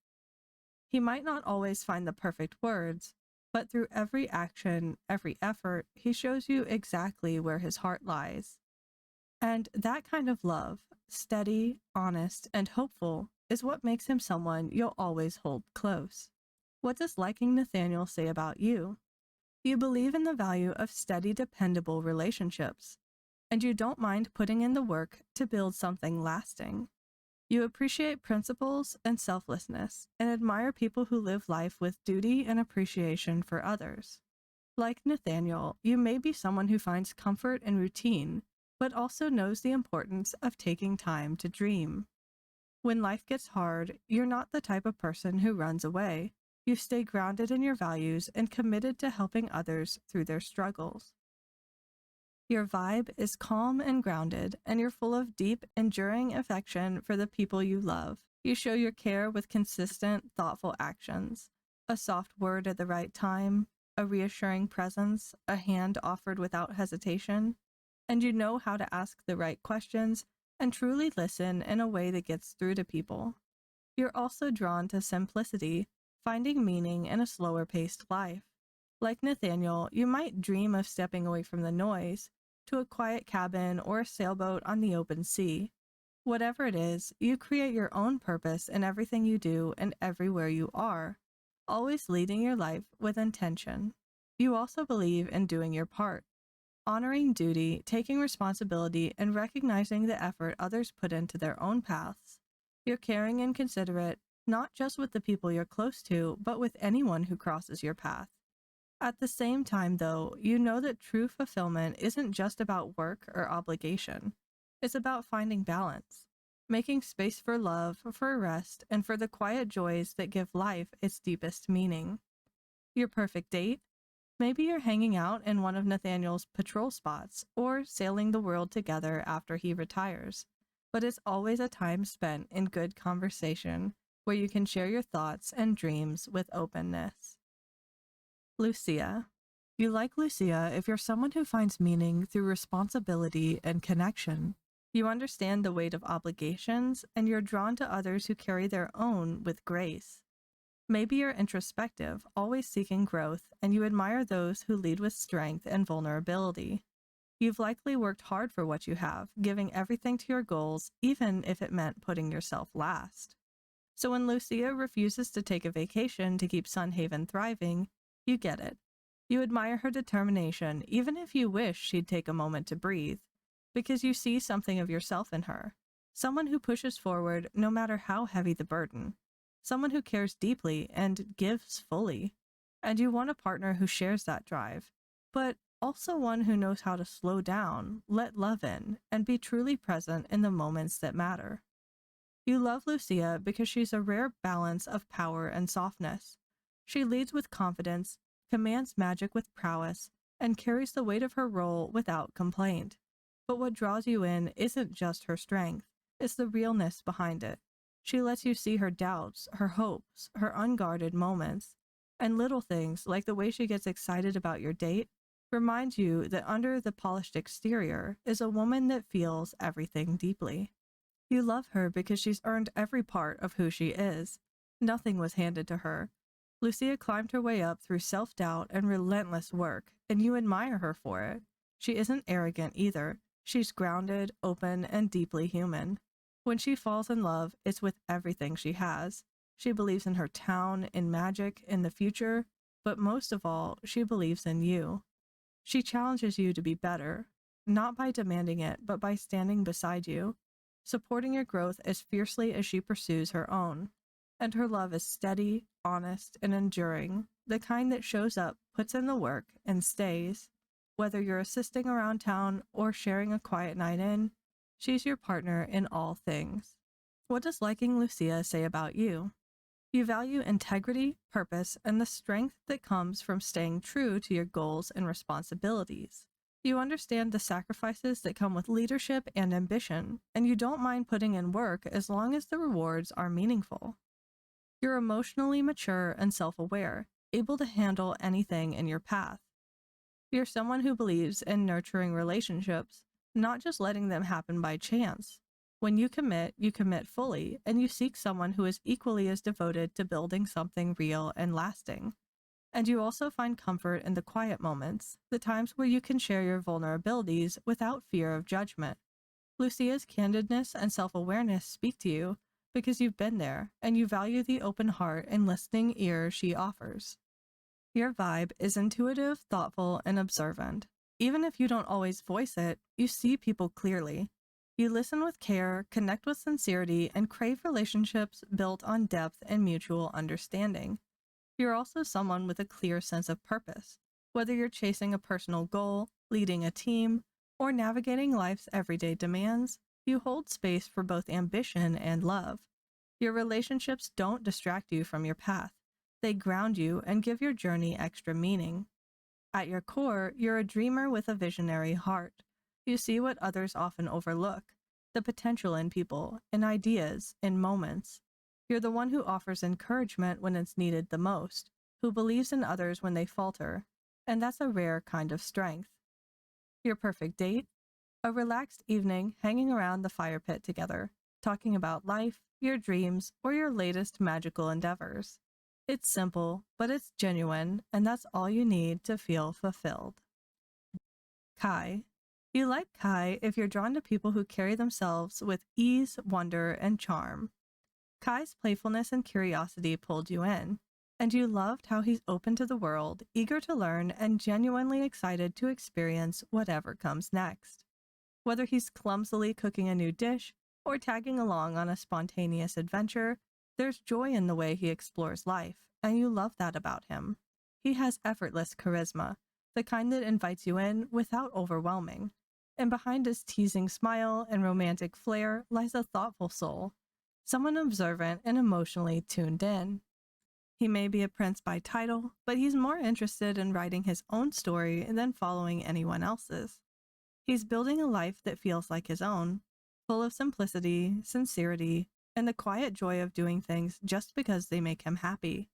He might not always find the perfect words, but through every action, every effort, he shows you exactly where his heart lies. And that kind of love, steady, honest, and hopeful, is what makes him someone you'll always hold close. What does liking Nathaniel say about you? You believe in the value of steady, dependable relationships, and you don't mind putting in the work to build something lasting. You appreciate principles and selflessness, and admire people who live life with duty and appreciation for others. Like Nathaniel, you may be someone who finds comfort in routine, but also knows the importance of taking time to dream. When life gets hard, you're not the type of person who runs away. You stay grounded in your values and committed to helping others through their struggles. Your vibe is calm and grounded, and you're full of deep, enduring affection for the people you love. You show your care with consistent, thoughtful actions. A soft word at the right time, a reassuring presence, a hand offered without hesitation. And you know how to ask the right questions and truly listen in a way that gets through to people. You're also drawn to simplicity, finding meaning in a slower-paced life. Like Nathaniel, you might dream of stepping away from the noise to a quiet cabin or a sailboat on the open sea. Whatever it is, you create your own purpose in everything you do and everywhere you are, always leading your life with intention. You also believe in doing your part, honoring duty, taking responsibility, and recognizing the effort others put into their own paths. You're caring and considerate, not just with the people you're close to, but with anyone who crosses your path. At the same time, though, you know that true fulfillment isn't just about work or obligation. It's about finding balance, making space for love, for rest, and for the quiet joys that give life its deepest meaning. Your perfect date? Maybe you're hanging out in one of Nathaniel's patrol spots or sailing the world together after he retires. But it's always a time spent in good conversation where you can share your thoughts and dreams with openness. Lucia. You like Lucia if you're someone who finds meaning through responsibility and connection. You understand the weight of obligations, and you're drawn to others who carry their own with grace. Maybe you're introspective, always seeking growth, and you admire those who lead with strength and vulnerability. You've likely worked hard for what you have, giving everything to your goals, even if it meant putting yourself last. So when Lucia refuses to take a vacation to keep Sun Haven thriving, you get it. You admire her determination, even if you wish she'd take a moment to breathe, because you see something of yourself in her, someone who pushes forward no matter how heavy the burden, someone who cares deeply and gives fully, and you want a partner who shares that drive, but also one who knows how to slow down, let love in, and be truly present in the moments that matter. You love Lucia because she's a rare balance of power and softness. She leads with confidence, commands magic with prowess, and carries the weight of her role without complaint. But what draws you in isn't just her strength, It's the realness behind it. She lets you see her doubts, her hopes, her unguarded moments, and little things like the way she gets excited about your date remind you that under the polished exterior is a woman that feels everything deeply. You love her because she's earned every part of who she is. Nothing was handed to her. Lucia climbed her way up through self-doubt and relentless work, and you admire her for it. She isn't arrogant either. She's grounded, open, and deeply human. When she falls in love, it's with everything she has. She believes in her town, in magic, in the future, but most of all, she believes in you. She challenges you to be better, not by demanding it, but by standing beside you, supporting your growth as fiercely as she pursues her own. And her love is steady, honest, and enduring, the kind that shows up, puts in the work, and stays. Whether you're assisting around town or sharing a quiet night in, she's your partner in all things. What does liking Lucia say about you? You value integrity, purpose, and the strength that comes from staying true to your goals and responsibilities. You understand the sacrifices that come with leadership and ambition, and you don't mind putting in work as long as the rewards are meaningful. You're emotionally mature and self-aware, able to handle anything in your path. You're someone who believes in nurturing relationships, not just letting them happen by chance. When you commit fully, and you seek someone who is equally as devoted to building something real and lasting. And you also find comfort in the quiet moments, the times where you can share your vulnerabilities without fear of judgment. Lucia's candidness and self-awareness speak to you because you've been there, and you value the open heart and listening ear she offers. Your vibe is intuitive, thoughtful, and observant. Even if you don't always voice it, you see people clearly. You listen with care, connect with sincerity, and crave relationships built on depth and mutual understanding. You're also someone with a clear sense of purpose. Whether you're chasing a personal goal, leading a team, or navigating life's everyday demands, you hold space for both ambition and love. Your relationships don't distract you from your path. They ground you and give your journey extra meaning. At your core, you're a dreamer with a visionary heart. You see what others often overlook, the potential in people, in ideas, in moments. You're the one who offers encouragement when it's needed the most, who believes in others when they falter, and that's a rare kind of strength. Your perfect date? A relaxed evening hanging around the fire pit together, talking about life, your dreams, or your latest magical endeavors. It's simple, but it's genuine, and that's all you need to feel fulfilled. Kai. You like Kai if you're drawn to people who carry themselves with ease, wonder, and charm. Kai's playfulness and curiosity pulled you in, and you loved how he's open to the world, eager to learn, and genuinely excited to experience whatever comes next. Whether he's clumsily cooking a new dish or tagging along on a spontaneous adventure, there's joy in the way he explores life, and you love that about him. He has effortless charisma, the kind that invites you in without overwhelming. And behind his teasing smile and romantic flair lies a thoughtful soul, someone observant and emotionally tuned in. He may be a prince by title, but he's more interested in writing his own story than following anyone else's. He's building a life that feels like his own, full of simplicity, sincerity, and the quiet joy of doing things just because they make him happy.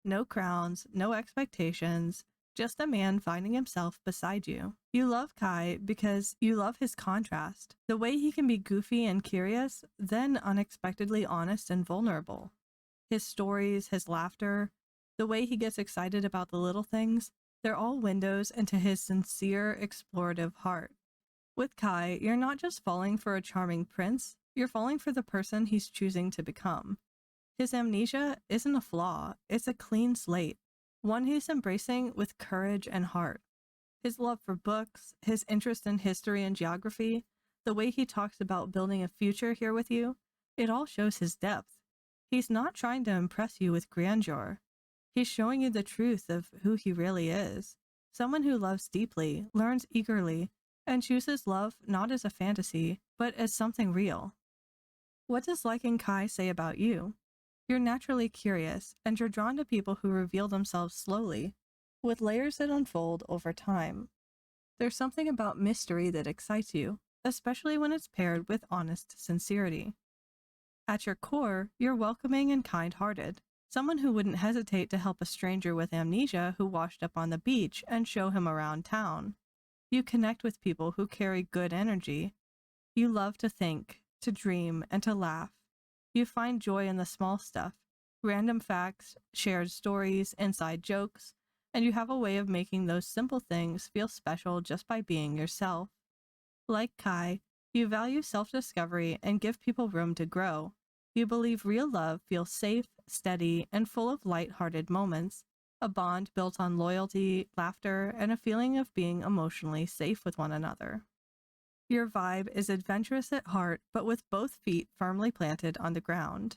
No crowns, no expectations, just a man finding himself beside you. You love Kai because you love his contrast, the way he can be goofy and curious, then unexpectedly honest and vulnerable. His stories, his laughter, the way he gets excited about the little things, they're all windows into his sincere, explorative heart. With Kai, you're not just falling for a charming prince, you're falling for the person he's choosing to become. His amnesia isn't a flaw, it's a clean slate, one he's embracing with courage and heart. His love for books, his interest in history and geography, the way he talks about building a future here with you, it all shows his depth. He's not trying to impress you with grandeur. He's showing you the truth of who he really is. Someone who loves deeply, learns eagerly, and chooses love not as a fantasy, but as something real. What does liking Kai say about you? You're naturally curious, and you're drawn to people who reveal themselves slowly, with layers that unfold over time. There's something about mystery that excites you, especially when it's paired with honest sincerity. At your core, you're welcoming and kind-hearted, someone who wouldn't hesitate to help a stranger with amnesia who washed up on the beach and show him around town. You connect with people who carry good energy. You love to think, to dream, and to laugh. You find joy in the small stuff, random facts, shared stories, inside jokes, and you have a way of making those simple things feel special just by being yourself. Like Kai, you value self-discovery and give people room to grow. You believe real love feels safe, steady, and full of light-hearted moments, a bond built on loyalty, laughter, and a feeling of being emotionally safe with one another. Your vibe is adventurous at heart, but with both feet firmly planted on the ground.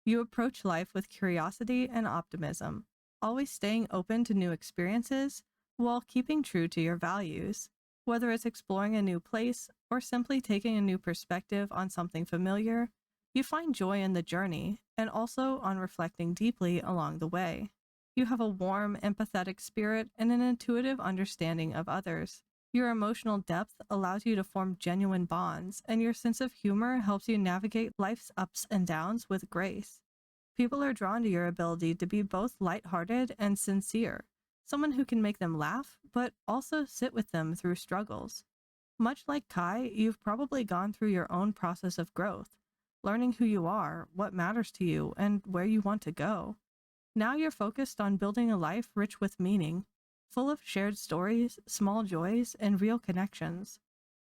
You approach life with curiosity and optimism, always staying open to new experiences while keeping true to your values. Whether it's exploring a new place or simply taking a new perspective on something familiar, you find joy in the journey and also on reflecting deeply along the way. You have a warm, empathetic spirit and an intuitive understanding of others. Your emotional depth allows you to form genuine bonds, and your sense of humor helps you navigate life's ups and downs with grace. People are drawn to your ability to be both lighthearted and sincere, someone who can make them laugh, but also sit with them through struggles. Much like Kai, you've probably gone through your own process of growth, learning who you are, what matters to you, and where you want to go. Now you're focused on building a life rich with meaning, full of shared stories, small joys, and real connections.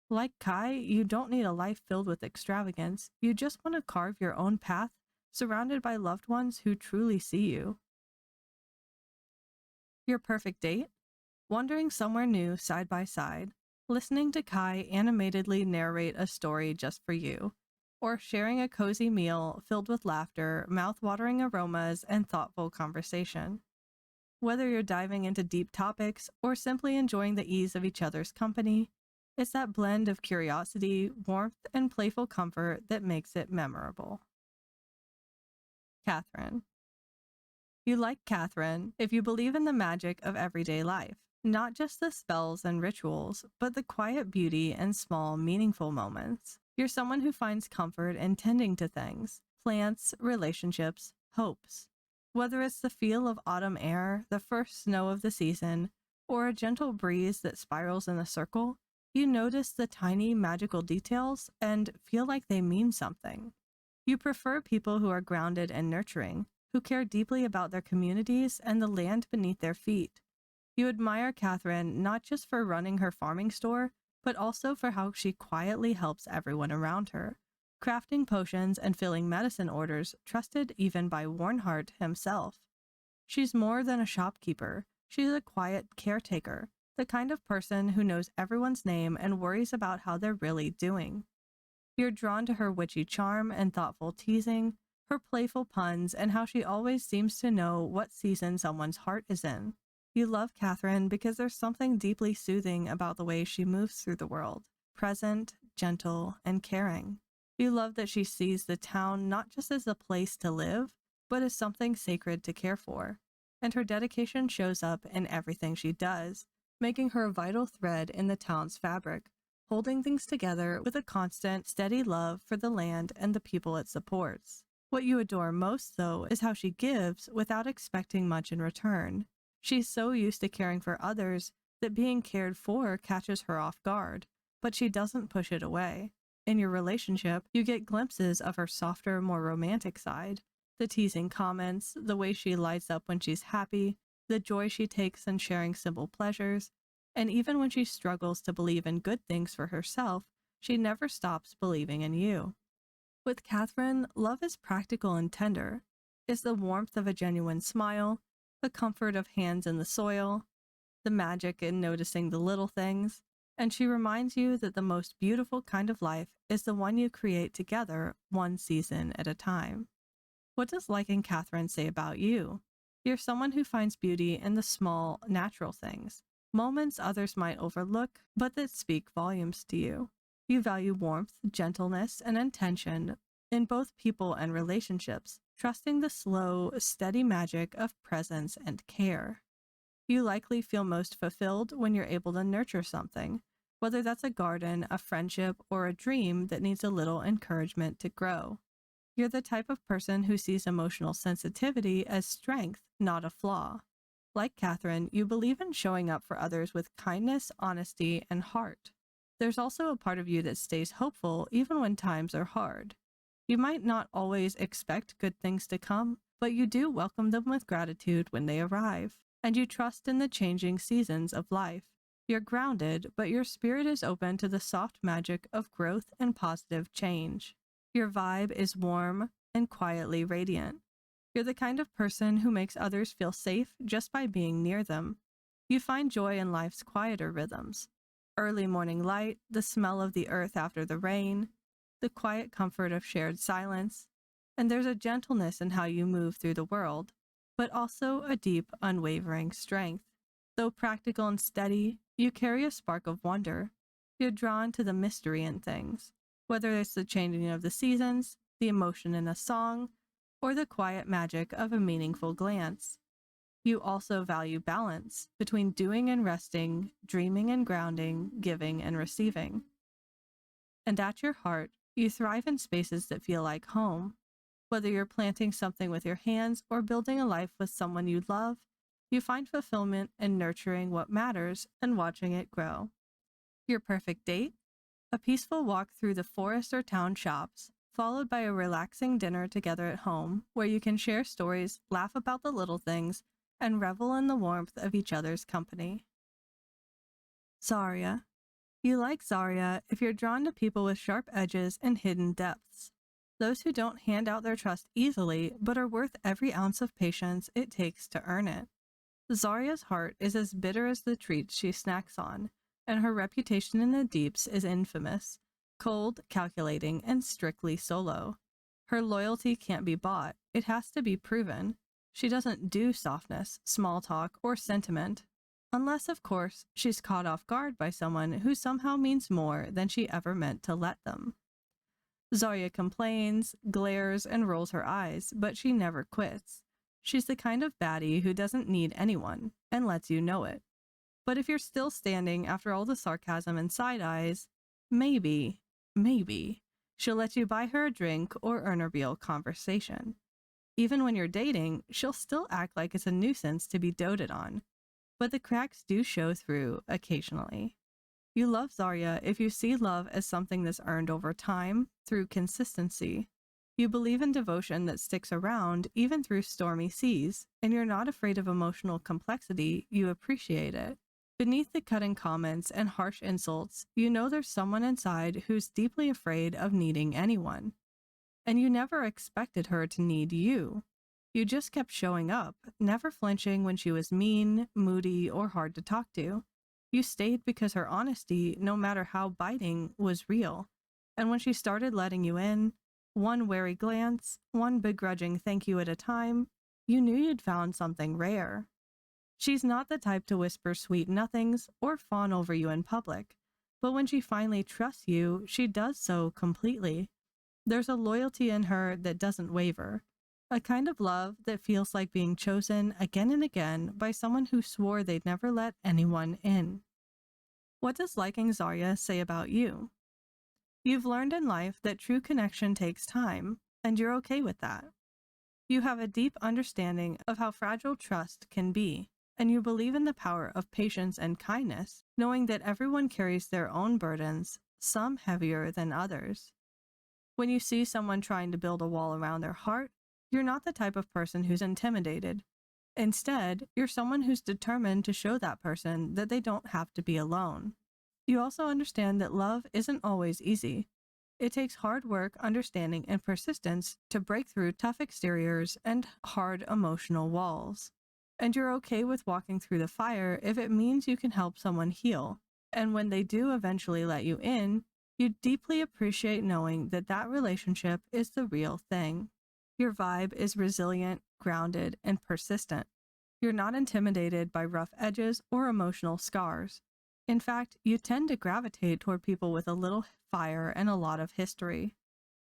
Like Kai, you don't need a life filled with extravagance. You just want to carve your own path, surrounded by loved ones who truly see you. Your perfect date? Wandering somewhere new side by side, listening to Kai animatedly narrate a story just for you, or sharing a cozy meal filled with laughter, mouth-watering aromas, and thoughtful conversation. Whether you're diving into deep topics or simply enjoying the ease of each other's company, it's that blend of curiosity, warmth, and playful comfort that makes it memorable. Catherine. You like Catherine if you believe in the magic of everyday life, not just the spells and rituals, but the quiet beauty and small, meaningful moments. You're someone who finds comfort in tending to things, plants, relationships, hopes. Whether it's the feel of autumn air, the first snow of the season, or a gentle breeze that spirals in a circle, you notice the tiny magical details and feel like they mean something. You prefer people who are grounded and nurturing, who care deeply about their communities and the land beneath their feet. You admire Catherine not just for running her farming store, but also for how she quietly helps everyone around her, crafting potions and filling medicine orders trusted even by Wornhardt himself. She's more than a shopkeeper. She's a quiet caretaker, the kind of person who knows everyone's name and worries about how they're really doing. You're drawn to her witchy charm and thoughtful teasing, her playful puns, and how she always seems to know what season someone's heart is in. You love Catherine because there's something deeply soothing about the way she moves through the world, present, gentle, and caring. You love that she sees the town not just as a place to live, but as something sacred to care for. And her dedication shows up in everything she does, making her a vital thread in the town's fabric, holding things together with a constant, steady love for the land and the people it supports. What you adore most, though, is how she gives without expecting much in return. She's so used to caring for others that being cared for catches her off guard, but she doesn't push it away. In your relationship, you get glimpses of her softer, more romantic side. The teasing comments, the way she lights up when she's happy, the joy she takes in sharing simple pleasures, and even when she struggles to believe in good things for herself, she never stops believing in you. With Catherine, love is practical and tender. It's the warmth of a genuine smile, the comfort of hands in the soil, the magic in noticing the little things, and she reminds you that the most beautiful kind of life is the one you create together, one season at a time. What does liking Catherine say about you? You're someone who finds beauty in the small, natural things, moments others might overlook, but that speak volumes to you. You value warmth, gentleness, and intention in both people and relationships, trusting the slow, steady magic of presence and care. You likely feel most fulfilled when you're able to nurture something, whether that's a garden, a friendship, or a dream that needs a little encouragement to grow. You're the type of person who sees emotional sensitivity as strength, not a flaw. Like Catherine, you believe in showing up for others with kindness, honesty, and heart. There's also a part of you that stays hopeful even when times are hard. You might not always expect good things to come, but you do welcome them with gratitude when they arrive, and you trust in the changing seasons of life. You're grounded, but your spirit is open to the soft magic of growth and positive change. Your vibe is warm and quietly radiant. You're the kind of person who makes others feel safe just by being near them. You find joy in life's quieter rhythms. Early morning light, the smell of the earth after the rain, the quiet comfort of shared silence, and there's a gentleness in how you move through the world, but also a deep, unwavering strength. Though practical and steady, you carry a spark of wonder. You're drawn to the mystery in things, whether it's the changing of the seasons, the emotion in a song, or the quiet magic of a meaningful glance. You also value balance between doing and resting, dreaming and grounding, giving and receiving. And at your heart, you thrive in spaces that feel like home. Whether you're planting something with your hands or building a life with someone you love, you find fulfillment in nurturing what matters and watching it grow. Your perfect date? A peaceful walk through the forest or town shops, followed by a relaxing dinner together at home, where you can share stories, laugh about the little things, and revel in the warmth of each other's company. Zaria. You like Zaria if you're drawn to people with sharp edges and hidden depths. Those who don't hand out their trust easily, but are worth every ounce of patience it takes to earn it. Zaria's heart is as bitter as the treats she snacks on, and her reputation in the deeps is infamous, cold, calculating, and strictly solo. Her loyalty can't be bought, it has to be proven. She doesn't do softness, small talk, or sentiment. Unless, of course, she's caught off guard by someone who somehow means more than she ever meant to let them. Zaria complains, glares, and rolls her eyes, but she never quits. She's the kind of baddie who doesn't need anyone, and lets you know it. But if you're still standing after all the sarcasm and side eyes, maybe, she'll let you buy her a drink or earn a real conversation. Even when you're dating, she'll still act like it's a nuisance to be doted on. But the cracks do show through occasionally. You love Zaria if you see love as something that's earned over time, through consistency. You believe in devotion that sticks around even through stormy seas, and you're not afraid of emotional complexity, you appreciate it. Beneath the cutting comments and harsh insults, you know there's someone inside who's deeply afraid of needing anyone. And you never expected her to need you. You just kept showing up, never flinching when she was mean, moody, or hard to talk to. You stayed because her honesty, no matter how biting, was real. And when she started letting you in, one wary glance, one begrudging thank you at a time, you knew you'd found something rare. She's not the type to whisper sweet nothings or fawn over you in public, but when she finally trusts you, she does so completely. There's a loyalty in her that doesn't waver, a kind of love that feels like being chosen again and again by someone who swore they'd never let anyone in. What does liking Zaria say about you? You've learned in life that true connection takes time, and you're okay with that. You have a deep understanding of how fragile trust can be, and you believe in the power of patience and kindness, knowing that everyone carries their own burdens, some heavier than others. When you see someone trying to build a wall around their heart, you're not the type of person who's intimidated. Instead, you're someone who's determined to show that person that they don't have to be alone. You also understand that love isn't always easy. It takes hard work, understanding, and persistence to break through tough exteriors and hard emotional walls. And you're okay with walking through the fire if it means you can help someone heal. And when they do eventually let you in, you deeply appreciate knowing that that relationship is the real thing. Your vibe is resilient, grounded, and persistent. You're not intimidated by rough edges or emotional scars. In fact, you tend to gravitate toward people with a little fire and a lot of history.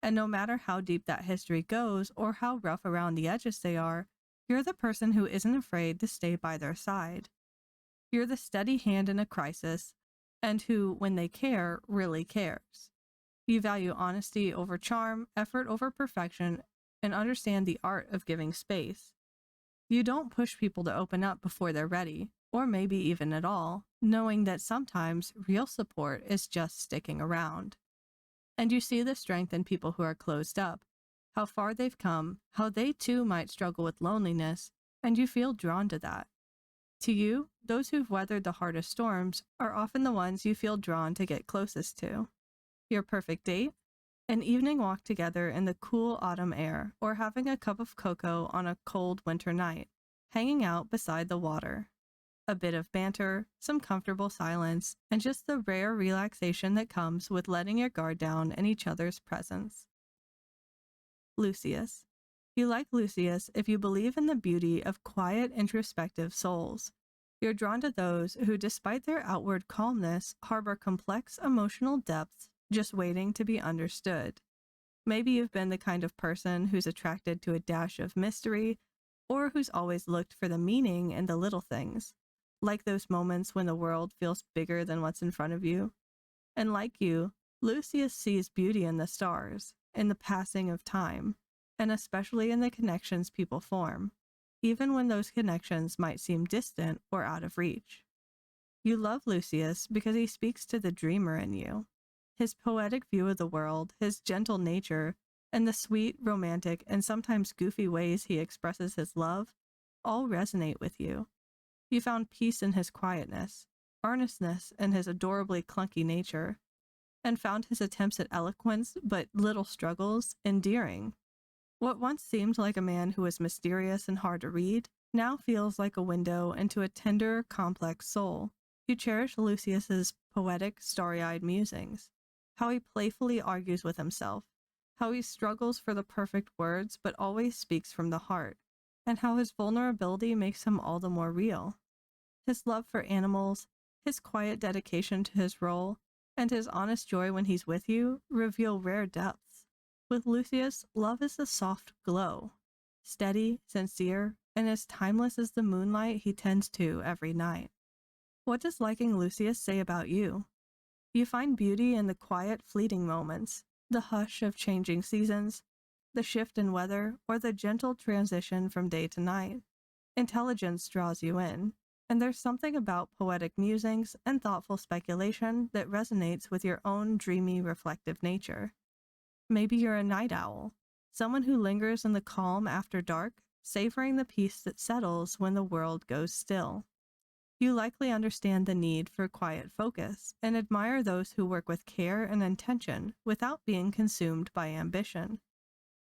And no matter how deep that history goes or how rough around the edges they are, you're the person who isn't afraid to stay by their side. You're the steady hand in a crisis, and who, when they care, really cares. You value honesty over charm, effort over perfection, and understand the art of giving space. You don't push people to open up before they're ready, or maybe even at all, knowing that sometimes real support is just sticking around. And you see the strength in people who are closed up, how far they've come, how they too might struggle with loneliness, and you feel drawn to that. To you, those who've weathered the hardest storms are often the ones you feel drawn to get closest to. Your perfect date? An evening walk together in the cool autumn air, or having a cup of cocoa on a cold winter night, hanging out beside the water. A bit of banter, some comfortable silence, and just the rare relaxation that comes with letting your guard down in each other's presence. Lucius. You like Lucius if you believe in the beauty of quiet, introspective souls. You're drawn to those who, despite their outward calmness, harbor complex emotional depths just waiting to be understood. Maybe you've been the kind of person who's attracted to a dash of mystery, or who's always looked for the meaning in the little things, like those moments when the world feels bigger than what's in front of you. And like you, Lucius sees beauty in the stars, in the passing of time, and especially in the connections people form, even when those connections might seem distant or out of reach. You love Lucius because he speaks to the dreamer in you. His poetic view of the world, his gentle nature, and the sweet, romantic, and sometimes goofy ways he expresses his love all resonate with you. You found peace in his quietness, earnestness in his adorably clunky nature, and found his attempts at eloquence but little struggles endearing. What once seemed like a man who was mysterious and hard to read now feels like a window into a tender, complex soul. You cherish Lucius's poetic, starry-eyed musings, how he playfully argues with himself, how he struggles for the perfect words but always speaks from the heart, and how his vulnerability makes him all the more real. His love for animals, his quiet dedication to his role, and his honest joy when he's with you reveal rare depths. With Lucius, love is a soft glow, steady, sincere, and as timeless as the moonlight he tends to every night. What does liking Lucius say about you? You find beauty in the quiet, fleeting moments, the hush of changing seasons, the shift in weather, or the gentle transition from day to night. Intelligence draws you in, and there's something about poetic musings and thoughtful speculation that resonates with your own dreamy, reflective nature. Maybe you're a night owl, someone who lingers in the calm after dark, savoring the peace that settles when the world goes still. You likely understand the need for quiet focus and admire those who work with care and intention without being consumed by ambition.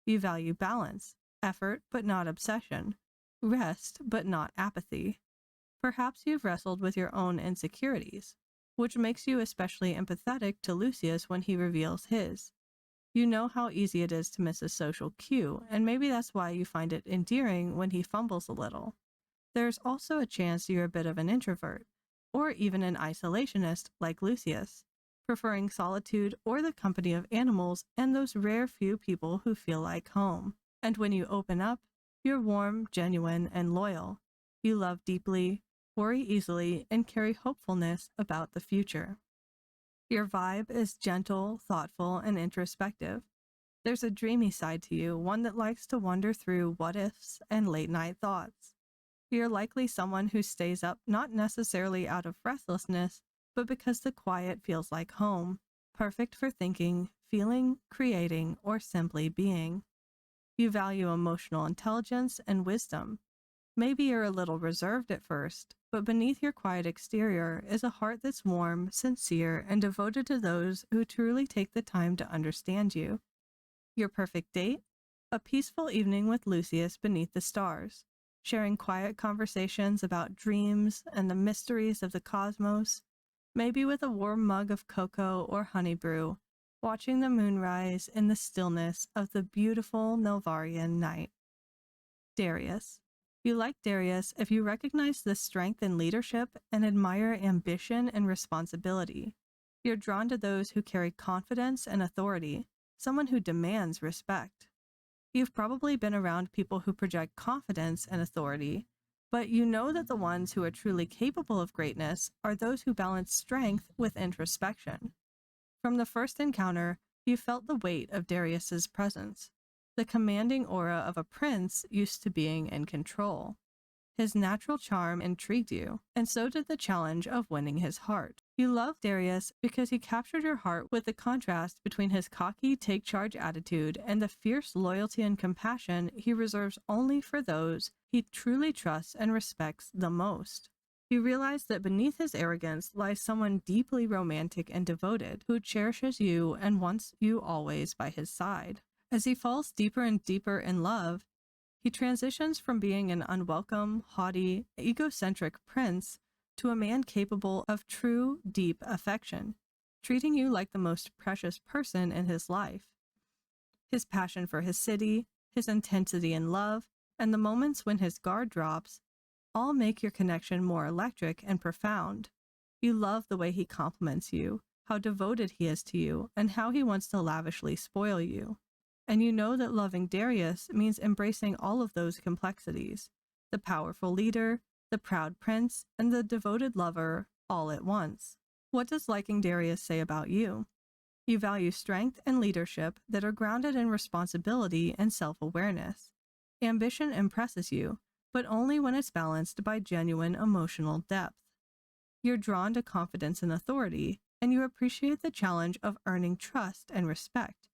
You value balance, effort but not obsession, rest but not apathy. Perhaps you've wrestled with your own insecurities, which makes you especially empathetic to Lucius when he reveals his. You know how easy it is to miss a social cue, and maybe that's why you find it endearing when he fumbles a little. There's also a chance you're a bit of an introvert, or even an isolationist like Lucius, preferring solitude or the company of animals and those rare few people who feel like home. And when you open up, you're warm, genuine, and loyal. You love deeply, worry easily, and carry hopefulness about the future. Your vibe is gentle, thoughtful, and introspective. There's a dreamy side to you, one that likes to wander through what-ifs and late-night thoughts. You're likely someone who stays up not necessarily out of restlessness, but because the quiet feels like home, perfect for thinking, feeling, creating, or simply being. You value emotional intelligence and wisdom. Maybe you're a little reserved at first, but beneath your quiet exterior is a heart that's warm, sincere, and devoted to those who truly take the time to understand you. Your perfect date? A peaceful evening with Lucius beneath the stars, sharing quiet conversations about dreams and the mysteries of the cosmos, maybe with a warm mug of cocoa or honey brew, watching the moon rise in the stillness of the beautiful Nelvarian night. Darius. You like Darius if you recognize the strength in leadership and admire ambition and responsibility. You're drawn to those who carry confidence and authority, someone who demands respect. You've probably been around people who project confidence and authority, But you know that the ones who are truly capable of greatness are those who balance strength with introspection. From the first encounter, you felt the weight of Darius's presence, the commanding aura of a prince used to being in control. His natural charm intrigued you, and so did the challenge of winning his heart. You loved Darius because he captured your heart with the contrast between his cocky take-charge attitude and the fierce loyalty and compassion he reserves only for those he truly trusts and respects the most. You realize that beneath his arrogance lies someone deeply romantic and devoted who cherishes you and wants you always by his side. As he falls deeper and deeper in love, he transitions from being an unwelcome, haughty, egocentric prince to a man capable of true, deep affection, treating you like the most precious person in his life. His passion for his city, his intensity in love, and the moments when his guard drops all make your connection more electric and profound. You love the way he compliments you, how devoted he is to you, and how he wants to lavishly spoil you. And you know that loving Darius means embracing all of those complexities, the powerful leader, the proud prince, and the devoted lover all at once. What does liking Darius say about you? You value strength and leadership that are grounded in responsibility and self-awareness. Ambition impresses you, but only when it's balanced by genuine emotional depth. You're drawn to confidence and authority, and you appreciate the challenge of earning trust and respect,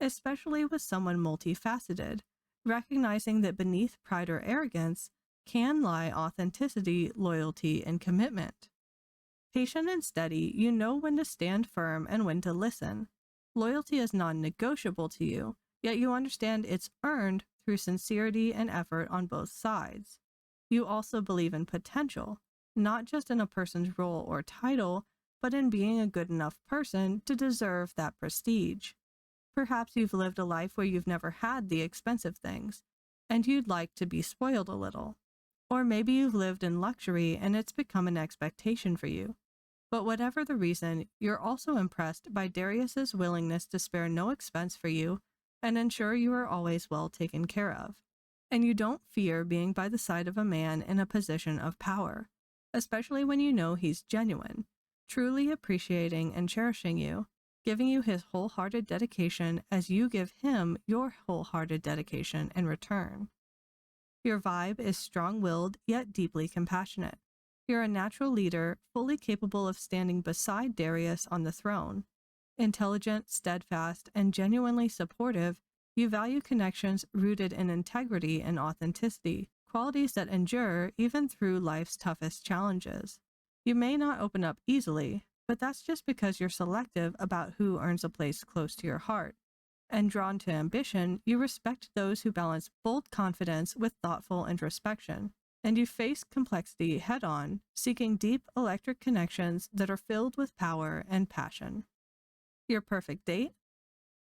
especially with someone multifaceted, recognizing that beneath pride or arrogance can lie authenticity, loyalty, and commitment. Patient and steady, you know when to stand firm and when to listen. Loyalty is non-negotiable to you, yet you understand it's earned through sincerity and effort on both sides. You also believe in potential, not just in a person's role or title, but in being a good enough person to deserve that prestige. Perhaps you've lived a life where you've never had the expensive things, and you'd like to be spoiled a little. Or maybe you've lived in luxury and it's become an expectation for you. But whatever the reason, you're also impressed by Darius's willingness to spare no expense for you and ensure you are always well taken care of. And you don't fear being by the side of a man in a position of power, especially when you know he's genuine, truly appreciating and cherishing you, giving you his wholehearted dedication as you give him your wholehearted dedication in return. Your vibe is strong-willed yet deeply compassionate. You're a natural leader, fully capable of standing beside Darius on the throne. Intelligent, steadfast, and genuinely supportive, you value connections rooted in integrity and authenticity, qualities that endure even through life's toughest challenges. You may not open up easily, but that's just because you're selective about who earns a place close to your heart. And drawn to ambition, you respect those who balance bold confidence with thoughtful introspection. And you face complexity head-on, seeking deep electric connections that are filled with power and passion. Your perfect date?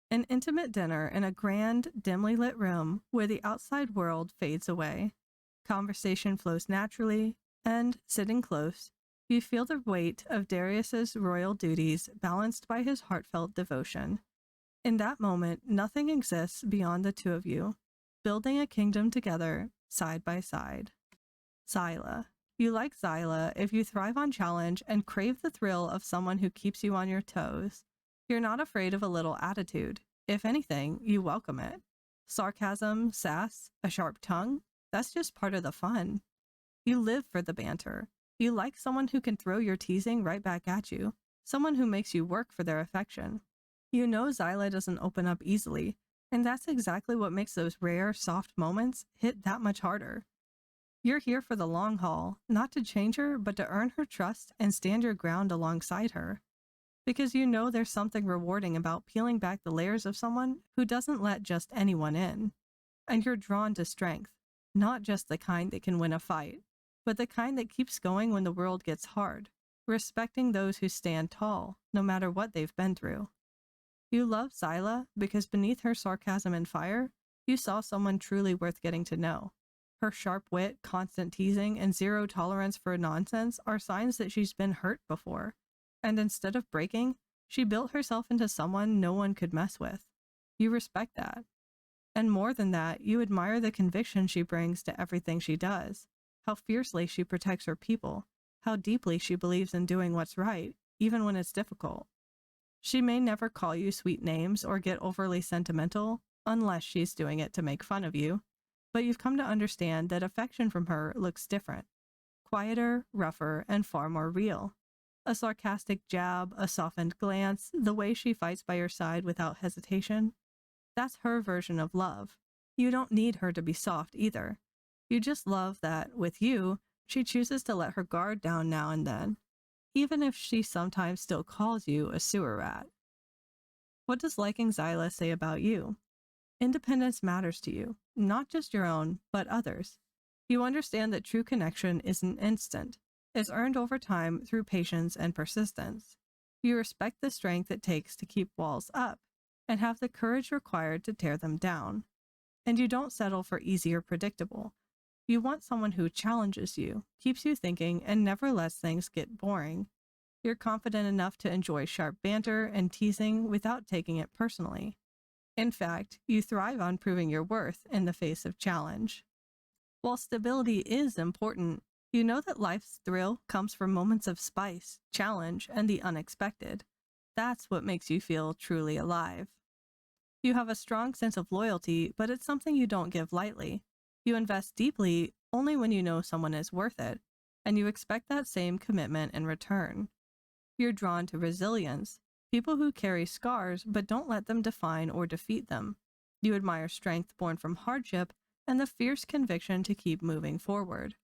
An intimate dinner in a grand, dimly lit room where the outside world fades away. Conversation flows naturally, and, sitting close, you feel the weight of Darius's royal duties balanced by his heartfelt devotion. In that moment, nothing exists beyond the two of you, building a kingdom together, side by side. Xyla. You like Xyla if you thrive on challenge and crave the thrill of someone who keeps you on your toes. You're not afraid of a little attitude. If anything, you welcome it. Sarcasm, sass, a sharp tongue, that's just part of the fun. You live for the banter. You like someone who can throw your teasing right back at you, someone who makes you work for their affection. You know Xyla doesn't open up easily, and that's exactly what makes those rare, soft moments hit that much harder. You're here for the long haul, not to change her, but to earn her trust and stand your ground alongside her. Because you know there's something rewarding about peeling back the layers of someone who doesn't let just anyone in. And you're drawn to strength, not just the kind that can win a fight, but the kind that keeps going when the world gets hard, respecting those who stand tall, no matter what they've been through. You love Xyla because beneath her sarcasm and fire, you saw someone truly worth getting to know. Her sharp wit, constant teasing, and zero tolerance for nonsense are signs that she's been hurt before. And instead of breaking, she built herself into someone no one could mess with. You respect that. And more than that, you admire the conviction she brings to everything she does. how fiercely she protects her people, how deeply she believes in doing what's right, even when it's difficult. She may never call you sweet names or get overly sentimental, unless she's doing it to make fun of you, but you've come to understand that affection from her looks different. Quieter, rougher, and far more real. A sarcastic jab, a softened glance, the way she fights by your side without hesitation. That's her version of love. You don't need her to be soft either. You just love that, with you, she chooses to let her guard down now and then, even if she sometimes still calls you a sewer rat. What does liking Xyla say about you? Independence matters to you, not just your own, but others. You understand that true connection isn't instant. It's earned over time through patience and persistence. You respect the strength it takes to keep walls up and have the courage required to tear them down. And you don't settle for easy or predictable. You want someone who challenges you, keeps you thinking, and never lets things get boring. You're confident enough to enjoy sharp banter and teasing without taking it personally. In fact, you thrive on proving your worth in the face of challenge. While stability is important, you know that life's thrill comes from moments of spice, challenge, and the unexpected. That's what makes you feel truly alive. You have a strong sense of loyalty, but it's something you don't give lightly. You invest deeply only when you know someone is worth it, and you expect that same commitment in return. You're drawn to resilience, people who carry scars but don't let them define or defeat them. You admire strength born from hardship and the fierce conviction to keep moving forward.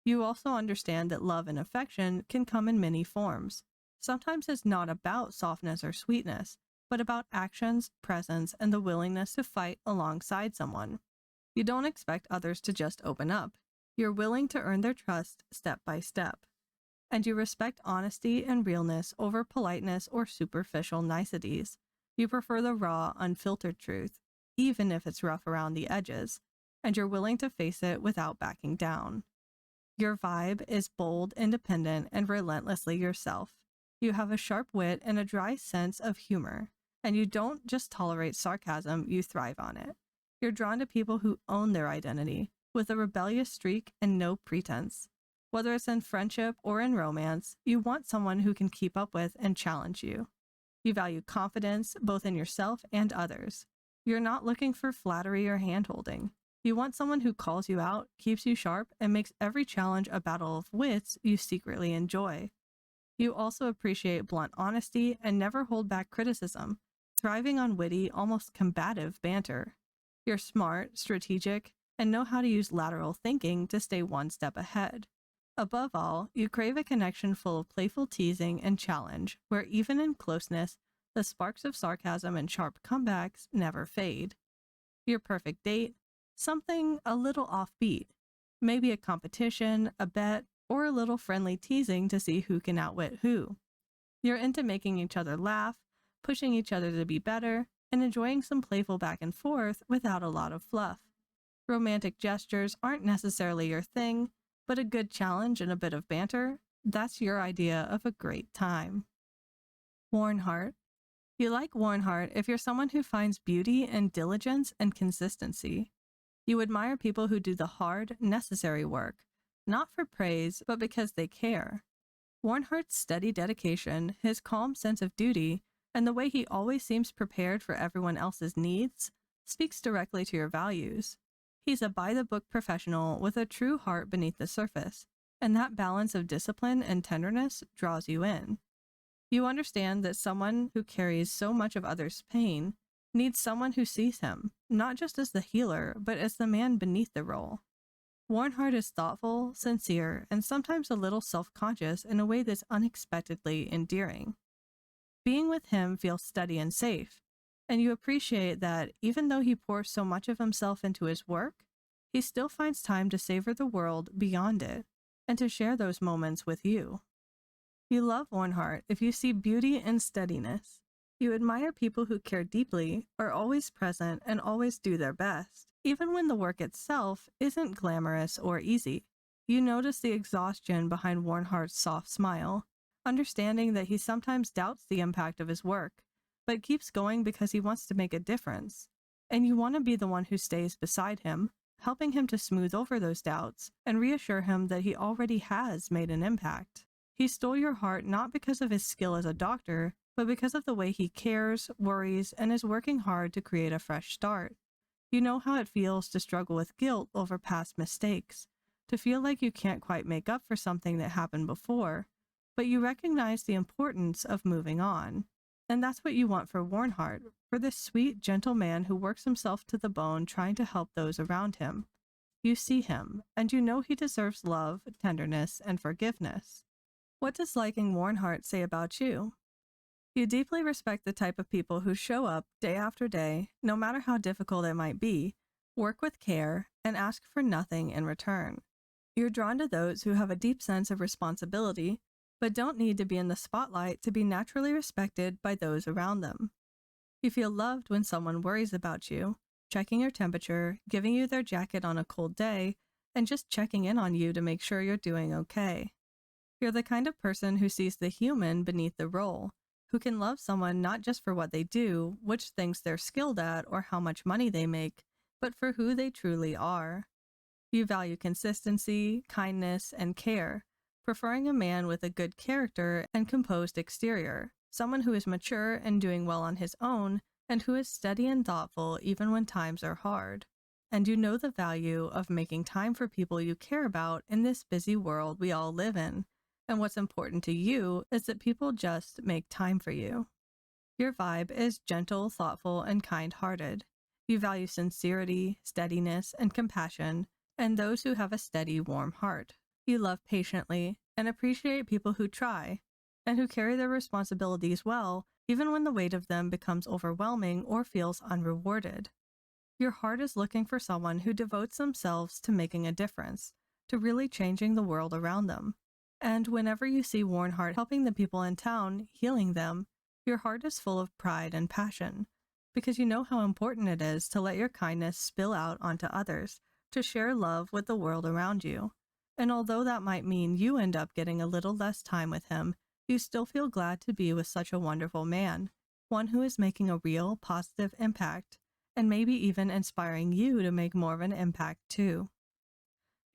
You also understand that love and affection can come in many forms. Sometimes it's not about softness or sweetness, but about actions, presence, and the willingness to fight alongside someone. You don't expect others to just open up. You're willing to earn their trust step by step. And you respect honesty and realness over politeness or superficial niceties. You prefer the raw, unfiltered truth, even if it's rough around the edges, and you're willing to face it without backing down. Your vibe is bold, independent, and relentlessly yourself. You have a sharp wit and a dry sense of humor, and you don't just tolerate sarcasm, you thrive on it. You're drawn to people who own their identity, with a rebellious streak and no pretense. Whether it's in friendship or in romance, you want someone who can keep up with and challenge you. You value confidence, both in yourself and others. You're not looking for flattery or hand-holding. You want someone who calls you out, keeps you sharp, and makes every challenge a battle of wits you secretly enjoy. You also appreciate blunt honesty and never hold back criticism, thriving on witty, almost combative banter. You're smart, strategic, and know how to use lateral thinking to stay one step ahead. Above all, you crave a connection full of playful teasing and challenge, where even in closeness, the sparks of sarcasm and sharp comebacks never fade. Your perfect date? Something a little offbeat. Maybe a competition, a bet, or a little friendly teasing to see who can outwit who. You're into making each other laugh, pushing each other to be better, and enjoying some playful back and forth without a lot of fluff. Romantic gestures aren't necessarily your thing, but a good challenge and a bit of banter, that's your idea of a great time. Wornhardt. You like Wornhardt if you're someone who finds beauty in diligence and consistency. You admire people who do the hard, necessary work, not for praise, but because they care. Wornhardt's steady dedication, his calm sense of duty, and the way he always seems prepared for everyone else's needs speaks directly to your values. He's a by-the-book professional with a true heart beneath the surface, and that balance of discipline and tenderness draws you in. You understand that someone who carries so much of others' pain needs someone who sees him, not just as the healer, but as the man beneath the role. Wornhardt is thoughtful, sincere, and sometimes a little self-conscious in a way that's unexpectedly endearing. Being with him feels steady and safe, and you appreciate that even though he pours so much of himself into his work, he still finds time to savor the world beyond it, and to share those moments with you. You love Wornhardt if you see beauty and steadiness. You admire people who care deeply, are always present, and always do their best, even when the work itself isn't glamorous or easy. You notice the exhaustion behind Wornhardt's soft smile, understanding that he sometimes doubts the impact of his work, but keeps going because he wants to make a difference. And you want to be the one who stays beside him, helping him to smooth over those doubts and reassure him that he already has made an impact. He stole your heart not because of his skill as a doctor, but because of the way he cares, worries, and is working hard to create a fresh start. You know how it feels to struggle with guilt over past mistakes, to feel like you can't quite make up for something that happened before, but you recognize the importance of moving on. And that's what you want for Wornhardt, for this sweet, gentle man who works himself to the bone trying to help those around him. You see him, and you know he deserves love, tenderness, and forgiveness. What does liking Wornhardt say about you? You deeply respect the type of people who show up day after day, no matter how difficult it might be, work with care, and ask for nothing in return. You're drawn to those who have a deep sense of responsibility, but don't need to be in the spotlight to be naturally respected by those around them. You feel loved when someone worries about you, checking your temperature, giving you their jacket on a cold day, and just checking in on you to make sure you're doing okay. You're the kind of person who sees the human beneath the role, who can love someone not just for what they do, which things they're skilled at, or how much money they make, but for who they truly are. You value consistency, kindness, and care, preferring a man with a good character and composed exterior, someone who is mature and doing well on his own, and who is steady and thoughtful even when times are hard. And you know the value of making time for people you care about in this busy world we all live in. And what's important to you is that people just make time for you. Your vibe is gentle, thoughtful, and kind-hearted. You value sincerity, steadiness, and compassion, and those who have a steady, warm heart. You love patiently and appreciate people who try, and who carry their responsibilities well, even when the weight of them becomes overwhelming or feels unrewarded. Your heart is looking for someone who devotes themselves to making a difference, to really changing the world around them. And whenever you see Wornhardt helping the people in town, healing them, your heart is full of pride and passion, because you know how important it is to let your kindness spill out onto others, to share love with the world around you. And although that might mean you end up getting a little less time with him, you still feel glad to be with such a wonderful man, one who is making a real, positive impact, and maybe even inspiring you to make more of an impact too.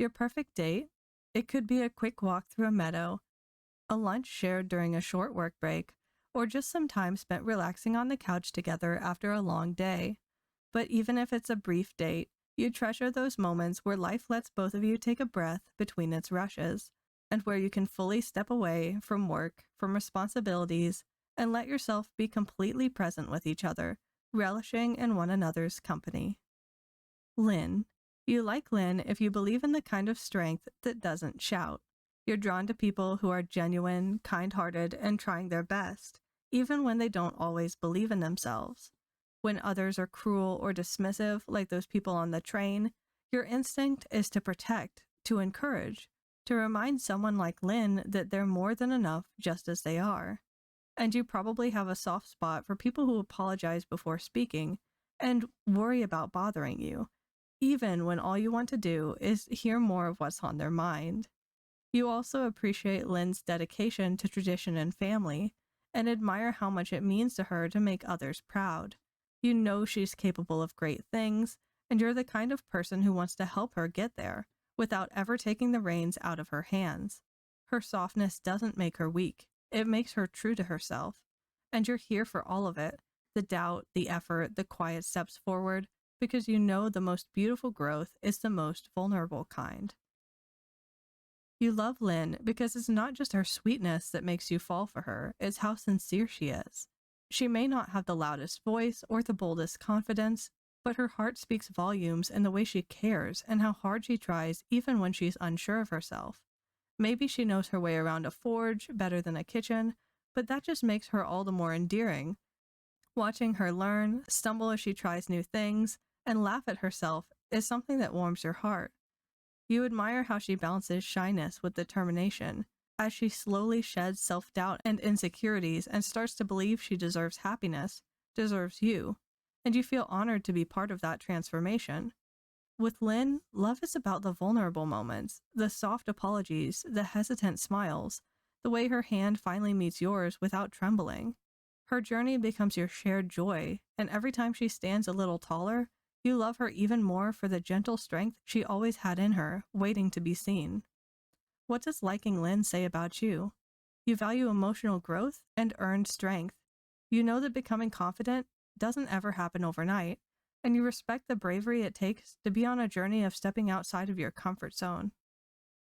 Your perfect date? It could be a quick walk through a meadow, a lunch shared during a short work break, or just some time spent relaxing on the couch together after a long day. But even if it's a brief date, you treasure those moments where life lets both of you take a breath between its rushes, and where you can fully step away from work, from responsibilities, and let yourself be completely present with each other, relishing in one another's company. Lynn. You like Lynn if you believe in the kind of strength that doesn't shout. You're drawn to people who are genuine, kind-hearted, and trying their best, even when they don't always believe in themselves. When others are cruel or dismissive, like those people on the train, your instinct is to protect, to encourage, to remind someone like Lynn that they're more than enough just as they are. And you probably have a soft spot for people who apologize before speaking and worry about bothering you, even when all you want to do is hear more of what's on their mind. You also appreciate Lynn's dedication to tradition and family, and admire how much it means to her to make others proud. You know she's capable of great things, and you're the kind of person who wants to help her get there, without ever taking the reins out of her hands. Her softness doesn't make her weak, it makes her true to herself. And you're here for all of it, the doubt, the effort, the quiet steps forward, because you know the most beautiful growth is the most vulnerable kind. You love Lynn because it's not just her sweetness that makes you fall for her, it's how sincere she is. She may not have the loudest voice or the boldest confidence, but her heart speaks volumes in the way she cares and how hard she tries even when she's unsure of herself. Maybe she knows her way around a forge better than a kitchen, but that just makes her all the more endearing. Watching her learn, stumble as she tries new things, and laugh at herself is something that warms your heart. You admire how she balances shyness with determination, as she slowly sheds self-doubt and insecurities and starts to believe she deserves happiness, deserves you, and you feel honored to be part of that transformation. With Lynn, love is about the vulnerable moments, the soft apologies, the hesitant smiles, the way her hand finally meets yours without trembling. Her journey becomes your shared joy, and every time she stands a little taller, You love her even more for the gentle strength she always had in her, waiting to be seen. What does liking Lynn say about you? You value emotional growth and earned strength. You know that becoming confident doesn't ever happen overnight, and you respect the bravery it takes to be on a journey of stepping outside of your comfort zone.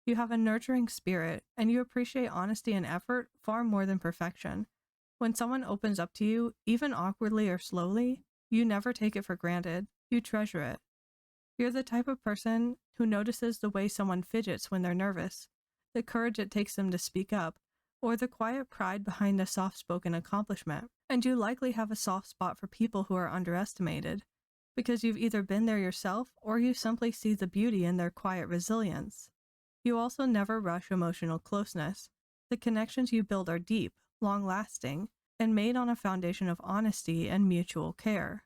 You have a nurturing spirit, and you appreciate honesty and effort far more than perfection. When someone opens up to you, even awkwardly or slowly, you never take it for granted. You treasure it. You're the type of person who notices the way someone fidgets when they're nervous, the courage it takes them to speak up, or the quiet pride behind a soft-spoken accomplishment. And you likely have a soft spot for people who are underestimated, because you've either been there yourself or you simply see the beauty in their quiet resilience. You also never rush emotional closeness. The connections you build are deep, long-lasting, and made on a foundation of honesty and mutual care.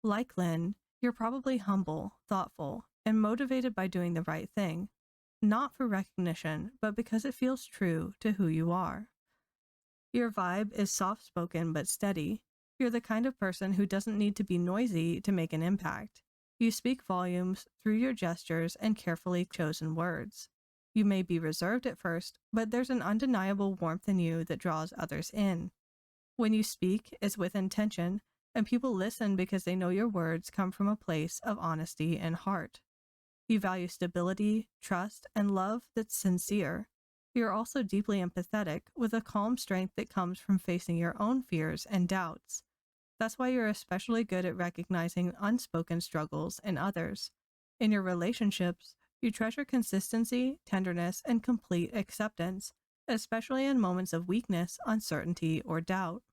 Like Lynn, you're probably humble, thoughtful, and motivated by doing the right thing, not for recognition, but because it feels true to who you are. Your vibe is soft-spoken but steady. You're the kind of person who doesn't need to be noisy to make an impact. You speak volumes through your gestures and carefully chosen words. You may be reserved at first, but there's an undeniable warmth in you that draws others in. When you speak, it's with intention, and people listen because they know your words come from a place of honesty and heart. You value stability, trust, and love that's sincere. You're also deeply empathetic, with a calm strength that comes from facing your own fears and doubts. That's why you're especially good at recognizing unspoken struggles in others. In your relationships, you treasure consistency, tenderness, and complete acceptance, especially in moments of weakness, uncertainty, or doubt.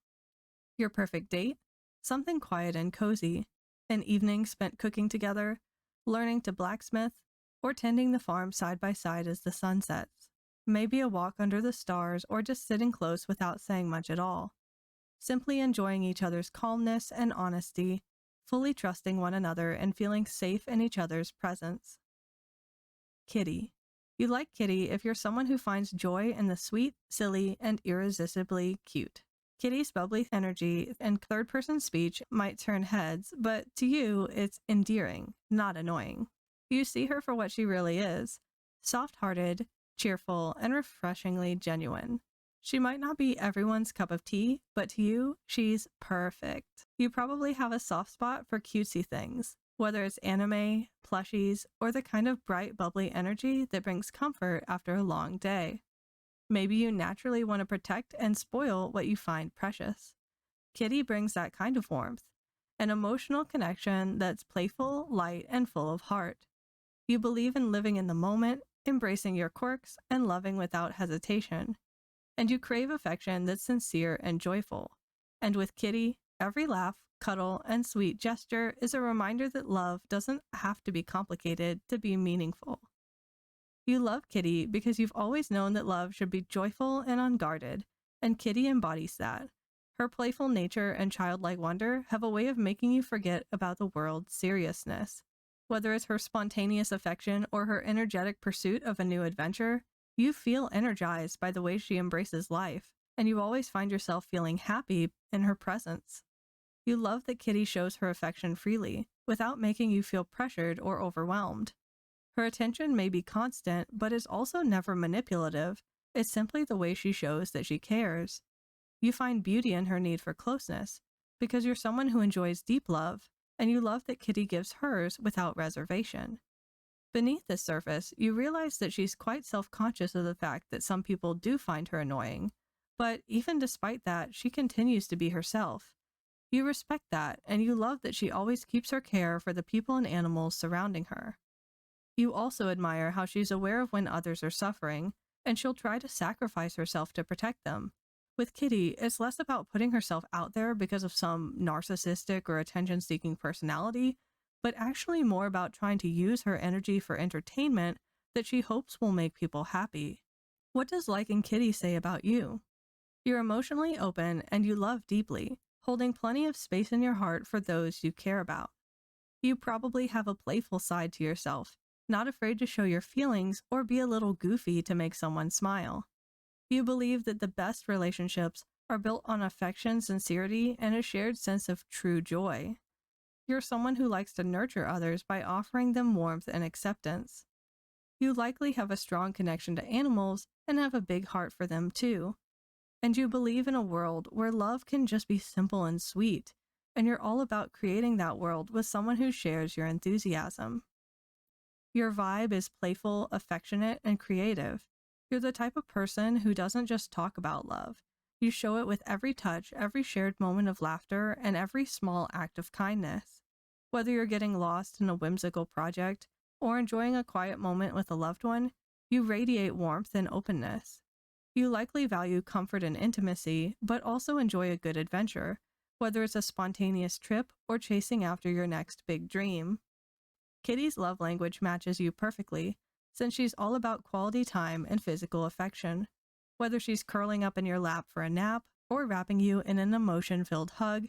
Your perfect date? Something quiet and cozy. An evening spent cooking together, learning to blacksmith, or tending the farm side by side as the sun sets. Maybe a walk under the stars or just sitting close without saying much at all. Simply enjoying each other's calmness and honesty, fully trusting one another and feeling safe in each other's presence. Kitty. You like Kitty if you're someone who finds joy in the sweet, silly, and irresistibly cute. Kitty's bubbly energy and third-person speech might turn heads, but to you, it's endearing, not annoying. You see her for what she really is, soft-hearted, cheerful, and refreshingly genuine. She might not be everyone's cup of tea, but to you, she's perfect. You probably have a soft spot for cutesy things, whether it's anime, plushies, or the kind of bright, bubbly energy that brings comfort after a long day. Maybe you naturally want to protect and spoil what you find precious. Kitty brings that kind of warmth, an emotional connection that's playful, light, and full of heart. You believe in living in the moment, embracing your quirks, and loving without hesitation. And you crave affection that's sincere and joyful. And with Kitty, every laugh, cuddle, and sweet gesture is a reminder that love doesn't have to be complicated to be meaningful. You love Kitty because you've always known that love should be joyful and unguarded, and Kitty embodies that. Her playful nature and childlike wonder have a way of making you forget about the world's seriousness. Whether it's her spontaneous affection or her energetic pursuit of a new adventure, you feel energized by the way she embraces life, and you always find yourself feeling happy in her presence. You love that Kitty shows her affection freely, without making you feel pressured or overwhelmed. Her attention may be constant, but is also never manipulative. It's simply the way she shows that she cares. You find beauty in her need for closeness, because you're someone who enjoys deep love, and you love that Kitty gives hers without reservation. Beneath the surface, you realize that she's quite self-conscious of the fact that some people do find her annoying, but even despite that, she continues to be herself. You respect that, and you love that she always keeps her care for the people and animals surrounding her. You also admire how she's aware of when others are suffering, and she'll try to sacrifice herself to protect them. With Kitty, it's less about putting herself out there because of some narcissistic or attention-seeking personality, but actually more about trying to use her energy for entertainment that she hopes will make people happy. What does liking Kitty say about you? You're emotionally open and you love deeply, holding plenty of space in your heart for those you care about. You probably have a playful side to yourself, not afraid to show your feelings or be a little goofy to make someone smile. You believe that the best relationships are built on affection, sincerity, and a shared sense of true joy. You're someone who likes to nurture others by offering them warmth and acceptance. You likely have a strong connection to animals and have a big heart for them too. And you believe in a world where love can just be simple and sweet, and you're all about creating that world with someone who shares your enthusiasm. Your vibe is playful, affectionate, and creative. You're the type of person who doesn't just talk about love. You show it with every touch, every shared moment of laughter, and every small act of kindness. Whether you're getting lost in a whimsical project or enjoying a quiet moment with a loved one, you radiate warmth and openness. You likely value comfort and intimacy, but also enjoy a good adventure, whether it's a spontaneous trip or chasing after your next big dream. Kitty's love language matches you perfectly, since she's all about quality time and physical affection. Whether she's curling up in your lap for a nap or wrapping you in an emotion-filled hug,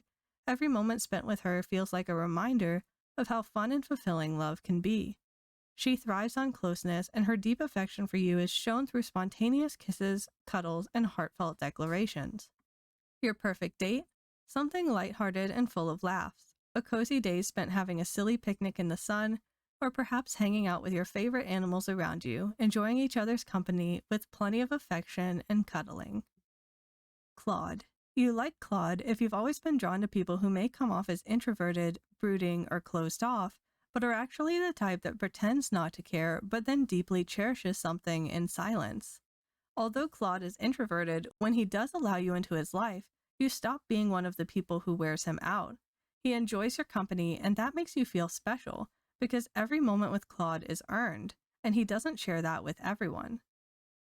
every moment spent with her feels like a reminder of how fun and fulfilling love can be. She thrives on closeness, and her deep affection for you is shown through spontaneous kisses, cuddles, and heartfelt declarations. Your perfect date? Something lighthearted and full of laughs. A cozy day spent having a silly picnic in the sun, or perhaps hanging out with your favorite animals around you, enjoying each other's company with plenty of affection and cuddling. Claude. You like Claude if you've always been drawn to people who may come off as introverted, brooding, or closed off, but are actually the type that pretends not to care but then deeply cherishes something in silence. Although Claude is introverted, when he does allow you into his life, you stop being one of the people who wears him out. He enjoys your company, and that makes you feel special, because every moment with Claude is earned, and he doesn't share that with everyone.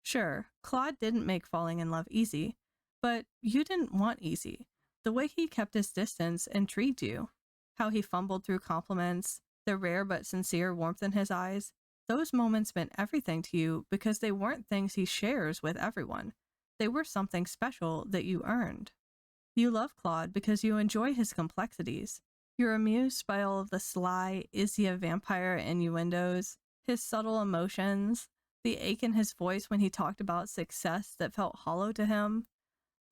Sure, Claude didn't make falling in love easy, but you didn't want easy. The way he kept his distance intrigued you. How he fumbled through compliments, the rare but sincere warmth in his eyes, those moments meant everything to you because they weren't things he shares with everyone. They were something special that you earned. You love Claude because you enjoy his complexities. You're amused by all of the sly, is he a vampire innuendos, his subtle emotions, the ache in his voice when he talked about success that felt hollow to him,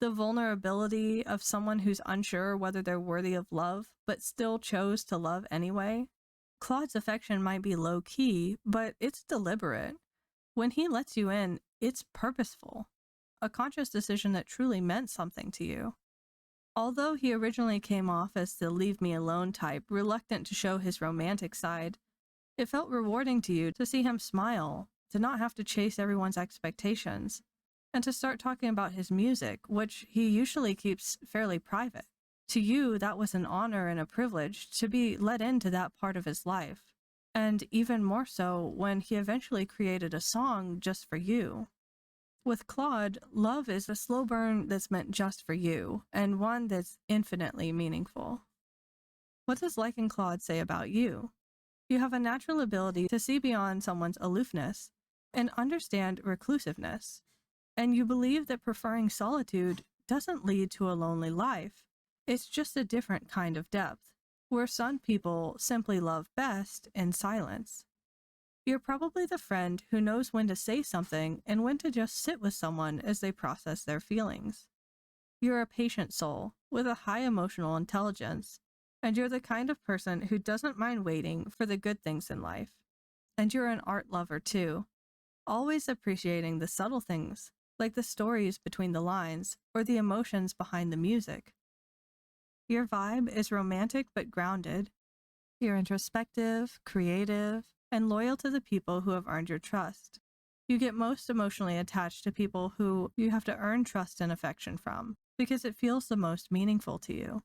the vulnerability of someone who's unsure whether they're worthy of love, but still chose to love anyway. Claude's affection might be low-key, but it's deliberate. When he lets you in, it's purposeful, a conscious decision that truly meant something to you. Although he originally came off as the leave-me-alone type, reluctant to show his romantic side, it felt rewarding to you to see him smile, to not have to chase everyone's expectations, and to start talking about his music, which he usually keeps fairly private. To you, that was an honor and a privilege to be let into that part of his life, and even more so when he eventually created a song just for you. With Claude, love is a slow burn that's meant just for you, and one that's infinitely meaningful. What does liking Claude say about you? You have a natural ability to see beyond someone's aloofness and understand reclusiveness, and you believe that preferring solitude doesn't lead to a lonely life. It's just a different kind of depth, where some people simply love best in silence. You're probably the friend who knows when to say something and when to just sit with someone as they process their feelings. You're a patient soul with a high emotional intelligence, and you're the kind of person who doesn't mind waiting for the good things in life. And you're an art lover too, always appreciating the subtle things, like the stories between the lines or the emotions behind the music. Your vibe is romantic but grounded. You're introspective, creative, and loyal to the people who have earned your trust. You get most emotionally attached to people who you have to earn trust and affection from, because it feels the most meaningful to you.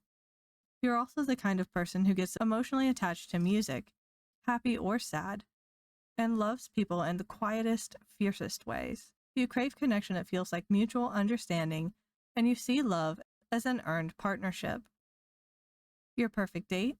You're also the kind of person who gets emotionally attached to music, happy or sad, and loves people in the quietest, fiercest ways. You crave connection that feels like mutual understanding, and you see love as an earned partnership. Your perfect date?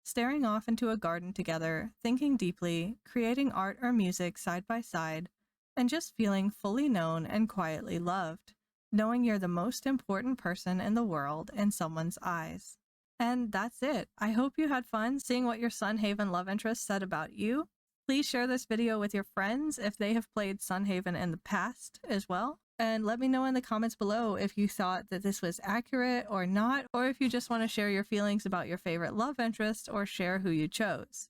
Staring off into a garden together, thinking deeply, creating art or music side by side, and just feeling fully known and quietly loved, knowing you're the most important person in the world in someone's eyes. And that's it. I hope you had fun seeing what your Sun Haven love interest said about you. Please share this video with your friends if they have played Sun Haven in the past as well. And let me know in the comments below if you thought that this was accurate or not, or if you just want to share your feelings about your favorite love interest or share who you chose.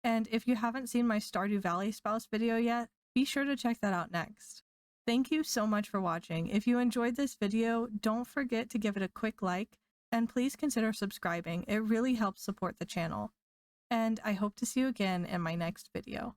And if you haven't seen my Stardew Valley spouse video yet, be sure to check that out next. Thank you so much for watching. If you enjoyed this video, don't forget to give it a quick like, and please consider subscribing. It really helps support the channel. And I hope to see you again in my next video.